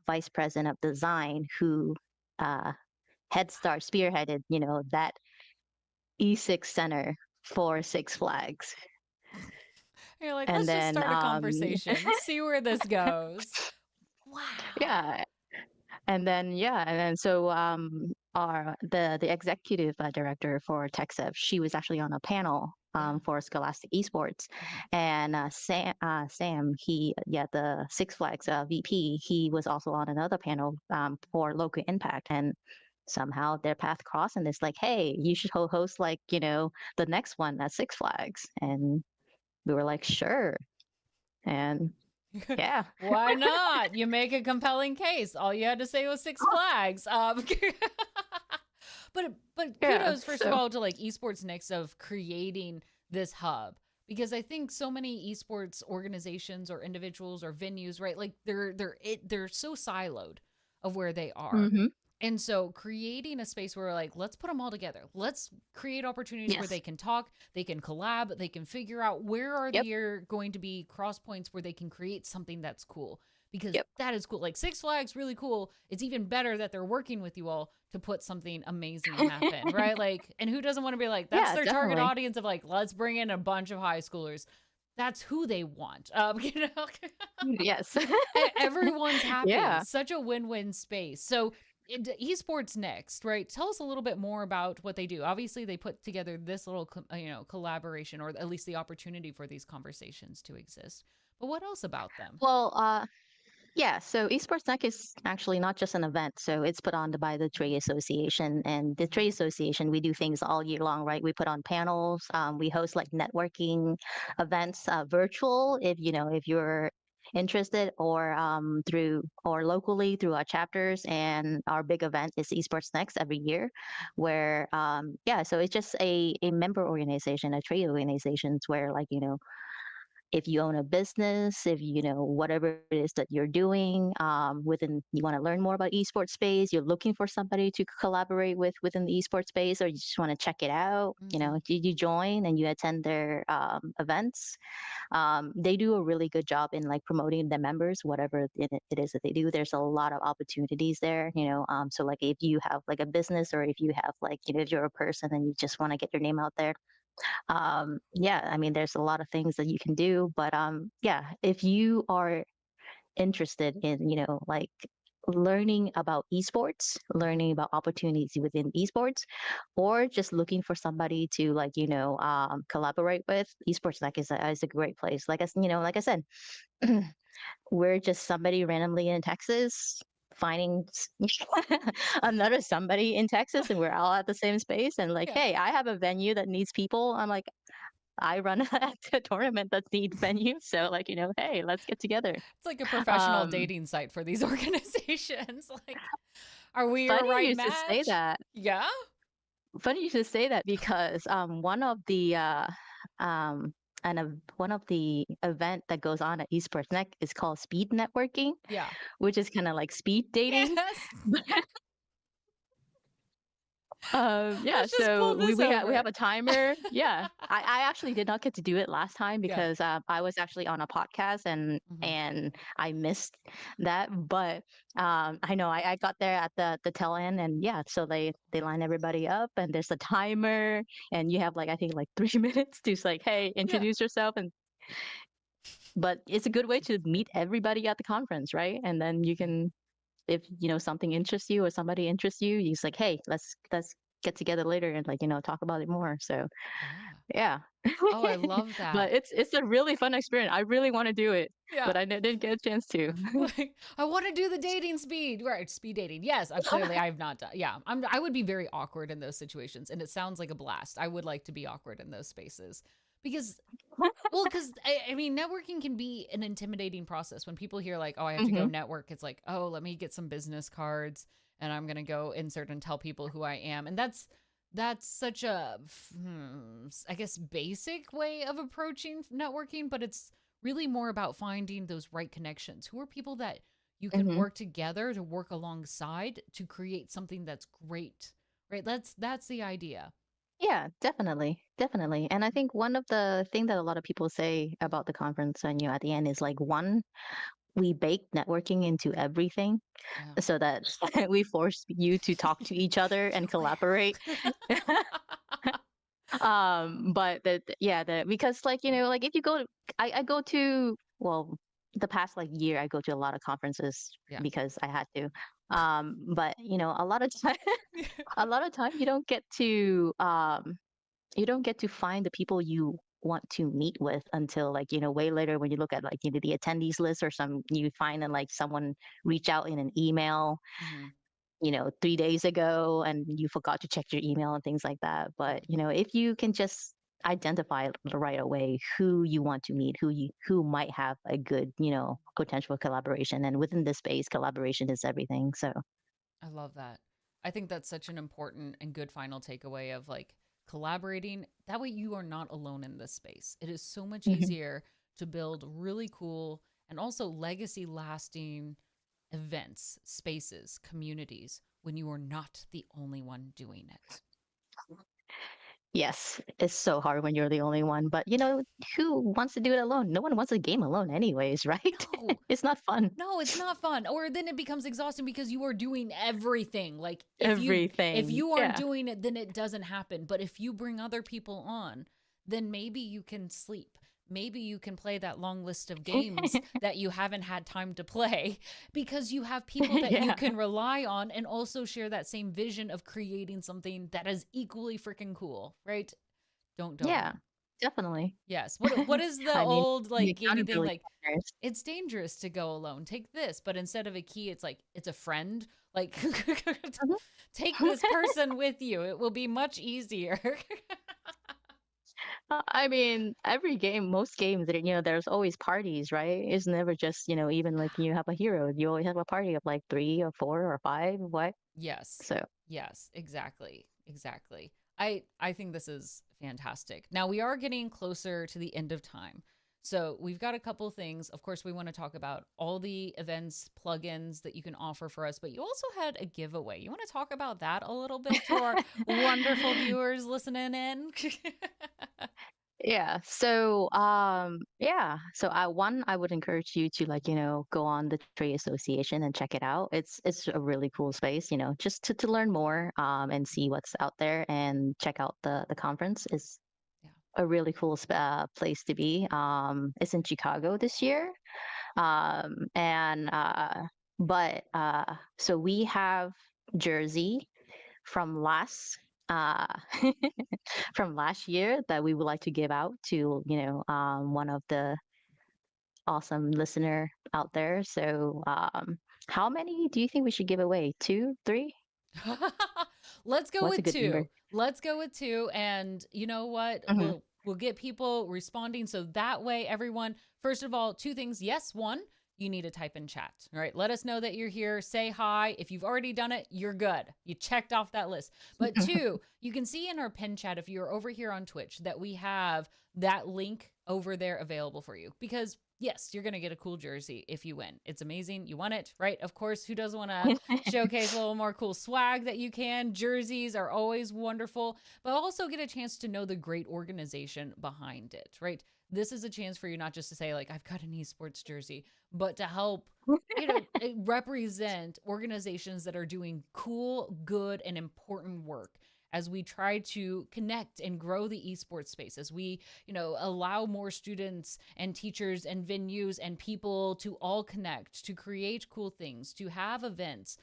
vice president of design who uh, head start spearheaded, that E6 center for Six Flags. You're like, And let's just then start a conversation, see where this goes. Wow. yeah, and then so our the executive director for TechSev, she was actually on a panel Yeah. for Scholastic Esports. Mhm. And Sam, he, yeah, the Six Flags VP, he was also on another panel for local impact. And somehow their path crossed, and it's like, hey, you should host like, the next one at Six Flags. And we were like, sure. And yeah. Why not? You make a compelling case. All you had to say was Six Flags. But Yeah, kudos first of so all to like Esports Next of creating this hub, because I think so many esports organizations or individuals or venues, right? Like they're so siloed of where they are. hmm, And so creating a space where like, let's put them all together. Let's create opportunities where they yes. can talk, they can collab, they can figure out where are Yep. there going to be cross points where they can create something that's cool. Because Yep. that is cool. Like Six Flags, really cool. It's even better that they're working with you all to put something amazing happen, right? Like, and who doesn't want to be like, that's Yeah, their target definitely. audience of like, let's bring in a bunch of high schoolers. That's who they want. You know, Yes. everyone's happy. Yeah. Such a win-win space. So esports next, right? Tell us a little bit more about what they do. Obviously they put together this little collaboration, or at least the opportunity for these conversations to exist, but what else about them? Well, yeah, so Esports Tech is actually not just an event. So it's put on by the Trade Association. And the Mhm. Trade Association, we do things all year long, right? We put on panels, we host like networking events, virtual, if you're interested, or through or locally through our chapters. And our big event is Esports Next every year, where yeah, so it's just a member organization, a trade organizations where like, if you own a business, if you know whatever it is that you're doing within, you want to learn more about esports space, you're looking for somebody to collaborate with within the esports space, or you just want to check it out, you Mm-hmm. know, you join and you attend their events. They do a really good job in like promoting the members, whatever it is that they do. There's a lot of opportunities there, you know. So like if you have like a business, or if you have like, you know, if you're a person and you just want to get your name out there, yeah, I mean, there's a lot of things that you can do. But yeah, if you are interested in, you know, like learning about esports, learning about opportunities within esports, or just looking for somebody to like, you know, collaborate with, esports like is a great place. Like you know, like I said, we're just somebody randomly in Texas finding another somebody in Texas, and we're all at the same space, and like, Yeah. hey, I have a venue that needs people. I'm like, I run a tournament that needs venue, so like, you know, hey, let's get together. It's like a professional Um, dating site for these organizations. Like, are we your funny right you should say match? that. Yeah. Funny you should say that because one of the um, one of the event that goes on at Esports Neck is called speed networking, Yeah. which is kind of like speed dating. Yes. Yeah, Let's just pull so this we over. have a timer. Yeah, I actually did not get to do it last time Yeah. because I was actually on a podcast, Hmm. and I missed that. But I know I got there at the tail end, and yeah, so they line everybody up, and there's a timer, and you have like, I think like 3 minutes to just like, hey, Yeah. introduce yourself. And but it's a good way to meet everybody at the conference, right? And then you can, if you know something interests you or somebody interests you, you just like, hey, let's get together later and like, you know, talk about it more. So Yeah. yeah. Oh, I love But that. it's a really fun experience. I really want to do it, Yeah. but didn't get a chance to. Like, I want to do the dating speed, right? Speed dating. Yes, I clearly I have not done. Yeah, I would be very awkward in those situations, and it sounds like a blast. I would like to be awkward in those spaces because, well, because I mean, networking can be an intimidating process. When people hear like, oh, I have to go Hmm. network, it's like, oh, let me get some business cards, and I'm gonna go insert and tell people who I am, and that's such a, I guess, basic way of approaching networking, but it's really more about finding those right connections. Who are people that you can Hmm. work together to work alongside to create something that's great, right? That's the idea. Yeah, definitely, definitely. And I think one of the thing that a lot of people say about the conference and you know at the end is like, one, we bake networking into everything Yeah. so that we force you to talk to each other and collaborate. Swear. But yeah, because like, you know, like if you go I go to, well, the past like year I go to a lot of conferences Yeah. because I had to. But you know, a lot of time a lot of time you don't get to find the people you want to meet with until like, you know, way later, when you look at like, you know, the attendees list, or some you find that like someone reach out in an email, Hmm. you know, 3 days ago, and you forgot to check your email and things like that. But you Hmm. know, if you can just identify right away who you want to meet, who might have a good, you know, potential collaboration, and within this space, collaboration is everything. So I love that. I think that's such an important and good final takeaway of like collaborating. That way you are not alone in this space. It is so much mhm. easier to build really cool and also legacy lasting events, spaces, communities when you are not the only one doing it. Yes, it's so hard when you're the only one, but you know, who wants to do it alone? No one wants a game alone anyways, right? No, It's not fun. no, it's not fun. Or then it becomes exhausting because you are doing everything. Like if Everything. you aren't Yeah. doing it, then it doesn't happen. But if you bring other people on, then maybe you can sleep. Maybe you can play that long list of games that you haven't had time to play because you have people that you Yeah. can rely on and also share that same vision of creating something that is equally freaking cool, right? Don't go Yeah, alone. definitely. Yes. What is the I mean, old the like gaming thing accountability like partners. it's dangerous to go alone. Take this, but instead of a key, it's like it's a friend. Like Mhm. take this person with you. It will be much easier. I mean, every game, most games, you know, there's always parties, right? It's never just, you know, even like you have a hero, you always have a party of like three or four or five, what? Yes. So, Yes, exactly. Exactly. I think this is fantastic. Now we are getting closer to the end of time. So we've got a couple things. Of course, we want to talk about all the events, plugins that you can offer for us, but you also had a giveaway. You want to talk about that a little bit to our wonderful viewers listening in? Yeah. So I would encourage you to like, go on the trade association and check it out. It's a really cool space, just to learn more and see what's out there and check out the conference is Yeah. a really cool place to be. It's in Chicago this year. And but So we have Jersey from uh from last year that we would like to give out to one of the awesome listener out there. So how many do you think we should give away? Two, three? Let's go What's a with good number? two. Let's go with two. And you know what? Hmm. We'll get people responding. So that way, everyone, first of all, two things. Yes, one, you need to type in chat. All right. Let us know that you're here. Say hi. If you've already done it, you're good. You checked off that list. But two, you can see in our pin chat, if you're over here on Twitch, that we have that link over there available for you. Because yes, you're going to get a cool jersey if you win. It's amazing. You won it, right? Of course, who doesn't want to showcase a little more cool swag that you can? Jerseys are always wonderful, but also get a chance to know the great organization behind it, right? This is a chance for you not just to say, like, I've got an esports jersey, but to help, represent organizations that are doing cool, good, and important work as we try to connect and grow the esports space, as we, allow more students and teachers and venues and people to all connect, to create cool things, to have events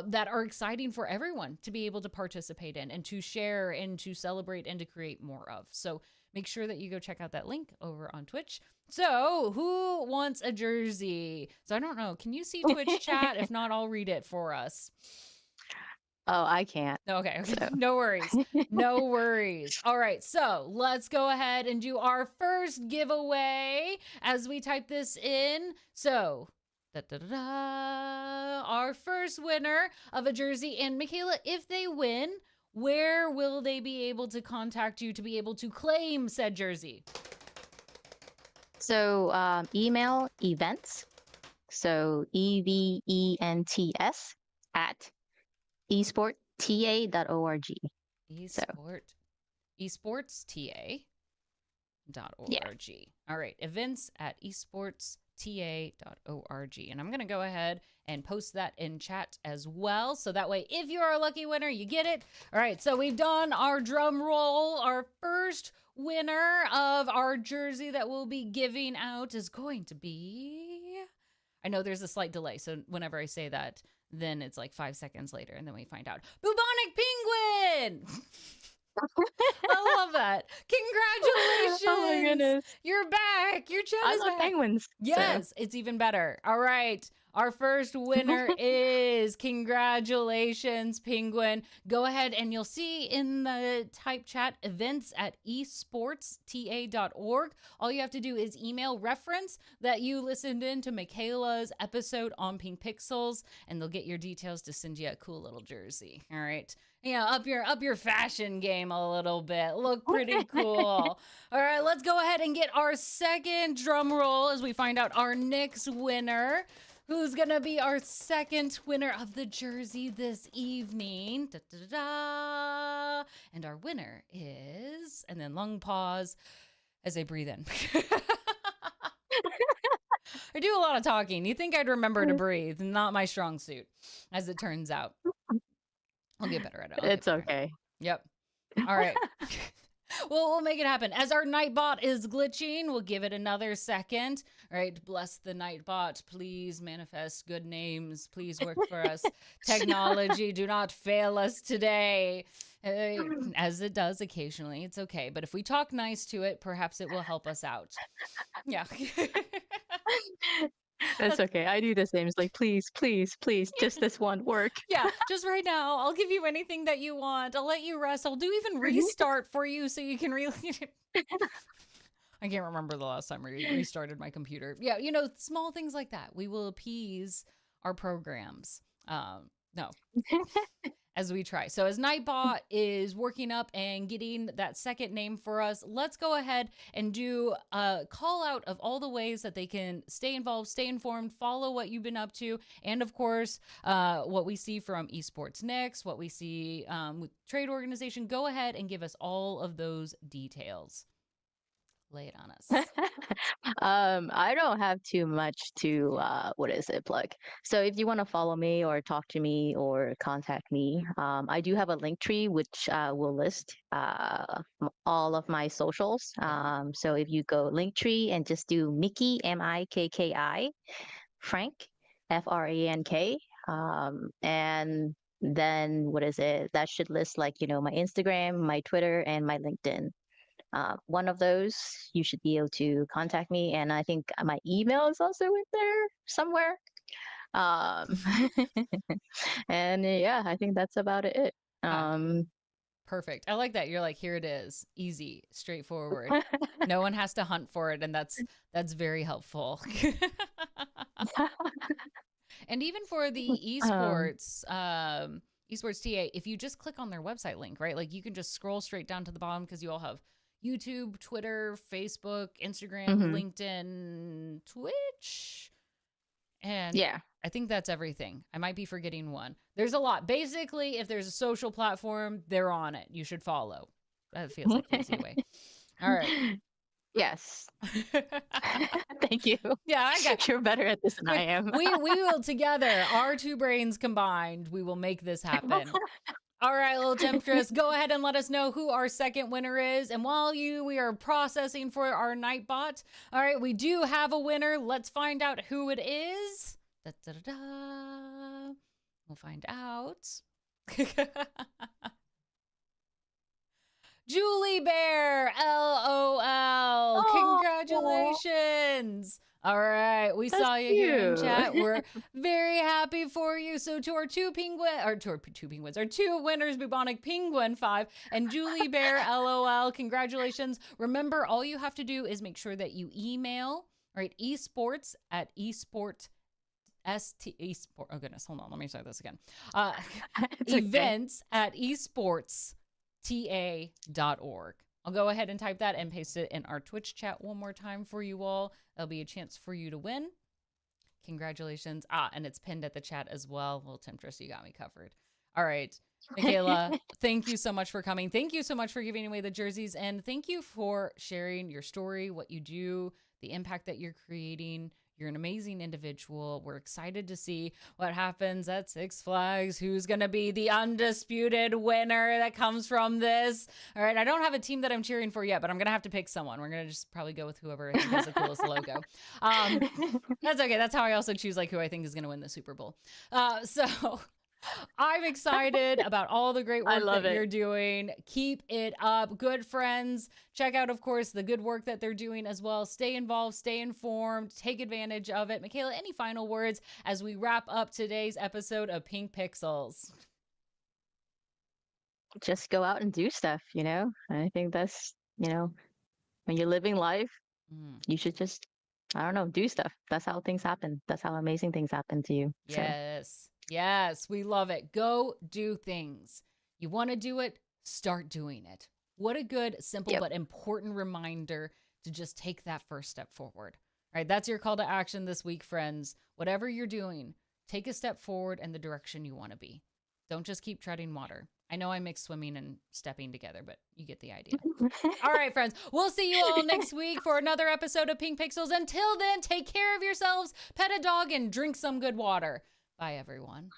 that are exciting for everyone to be able to participate in and to share and to celebrate and to create more of. So make sure that you go check out that link over on Twitch. So who wants a jersey? So I don't know. Can you see Twitch chat? If not, I'll read it for us. Oh, I can't. Okay. So. No worries. No worries. All right. So let's go ahead and do our first giveaway as we type this in. So, our first winner of a jersey. And Michaela, if they win, where will they be able to contact you to be able to claim said jersey? So email events. So EVENTS at esportta.org. Yeah. esportsta.org. All right, events at esportsta.org. And I'm going to go ahead and post that in chat as well. So that way, if you're a lucky winner, you get it. All right, so we've done our drum roll. Our first winner of our jersey that we'll be giving out is going to be... I know there's a slight delay, so whenever I say that, then it's like 5 seconds later, and then we find out. Bubonic Penguin! I love that. Congratulations. Oh my goodness. You're back. Your chat I is love back. penguins. Yes, it's even better. All right. Our first winner is congratulations, Penguin. Go ahead and you'll see in the type chat events at esportsta.org. All you have to do is email reference that you listened in to Michaela's episode on Pink Pixels, and they'll get your details to send you a cool little jersey. All right. Up your fashion game a little bit. Look pretty cool. All right, let's go ahead and get our second drum roll as we find out our next winner. Who's gonna be our second winner of the jersey this evening? Da, da, da, da. And our winner is, and then long pause as I breathe in. I do a lot of talking. You think I'd remember to breathe? Not my strong suit, as it turns out. I'll get better at it. It's okay. Yep. All right. Well, we'll make it happen. As our Nightbot is glitching, we'll give it another second. All right. Bless the Nightbot. Please manifest good names. Please work for us. Technology, do not fail us today. As it does occasionally. It's okay. But if we talk nice to it, perhaps it will help us out. Yeah. That's okay. I do the same. It's like, please, please, please, just this one work. Yeah, just right now. I'll give you anything that you want. I'll let you rest. I'll do even restart for you so you can really... I can't remember the last time I restarted my computer. Yeah, small things like that. We will appease our programs. No. as we try. So as Nightbot is working up and getting that second name for us, let's go ahead and do a call out of all the ways that they can stay involved, stay informed, follow what you've been up to, and of course, what we see from Esports Next, what we see with trade organization. Go ahead and give us all of those details. Lay it on us. I don't have too much to plug. So if you want to follow me or talk to me or contact me, I do have a link tree which will list all of my socials. So if you go link tree and just do Mickey Mikki Frank Frank, and then that should list like my Instagram, my Twitter, and my LinkedIn. One of those, you should be able to contact me. And I think my email is also in there somewhere. And yeah, I think that's about it. Perfect. I like that. You're like, here it is. Easy, straightforward. No one has to hunt for it. And that's very helpful. And even for the esports, esports TA, if you just click on their website link, right? Like you can just scroll straight down to the bottom because you all have YouTube, Twitter, Facebook, Instagram, LinkedIn, Twitch. And yeah, I think that's everything. I might be forgetting one. There's a lot. Basically, if there's a social platform, they're on it. You should follow. That feels like the easy way. All right. Yes. Thank you. Yeah, I got You're better at this than I am. we will together, our two brains combined, we will make this happen. All right, little temptress, go ahead and let us know who our second winner is. And while we are processing for our Nightbot, all right, we do have a winner. Let's find out who it is. Da, da, da, da. We'll find out. Julie Bear, LOL. Oh, congratulations. All right, we saw you here in chat. We're very happy for you. So to our two winners, Bubonic Penguin 5 and Julie Bear, LOL, congratulations. Remember, all you have to do is make sure that you email, right, esports at esport. Oh goodness, hold on, let me start this again. Events at esportsta.org. I'll go ahead and type that and paste it in our Twitch chat one more time for you all. There'll be a chance for you to win. Congratulations. And it's pinned at the chat as well. Little temptress, you got me covered. All right. Michaela, thank you so much for coming. Thank you so much for giving away the jerseys. And thank you for sharing your story, what you do, the impact that you're creating. You're an amazing individual. We're excited to see what happens at Six Flags. Who's going to be the undisputed winner that comes from this? All right. I don't have a team that I'm cheering for yet, but I'm going to have to pick someone. We're going to just probably go with whoever I think has the coolest logo. That's okay. That's how I also choose like who I think is going to win the Super Bowl. So I'm excited about all the great work that you're doing. Keep it up. Good friends. Check out, of course, the good work that they're doing as well. Stay involved, stay informed, take advantage of it. Michaela, any final words as we wrap up today's episode of Pink Pixels? Just go out and do stuff, I think that's, when you're living life, you should just, I don't know, do stuff. That's how things happen. That's how amazing things happen to you. Yes. So. Yes, we love it. Go do things. You want to do it, start doing it. What a good, simple, but important reminder to just take that first step forward. All right, that's your call to action this week, friends. Whatever you're doing, take a step forward in the direction you want to be. Don't just keep treading water. I know I mix swimming and stepping together, but you get the idea. All right, friends. We'll see you all next week for another episode of Pink Pixels. Until then, take care of yourselves, pet a dog, and drink some good water. Bye, everyone.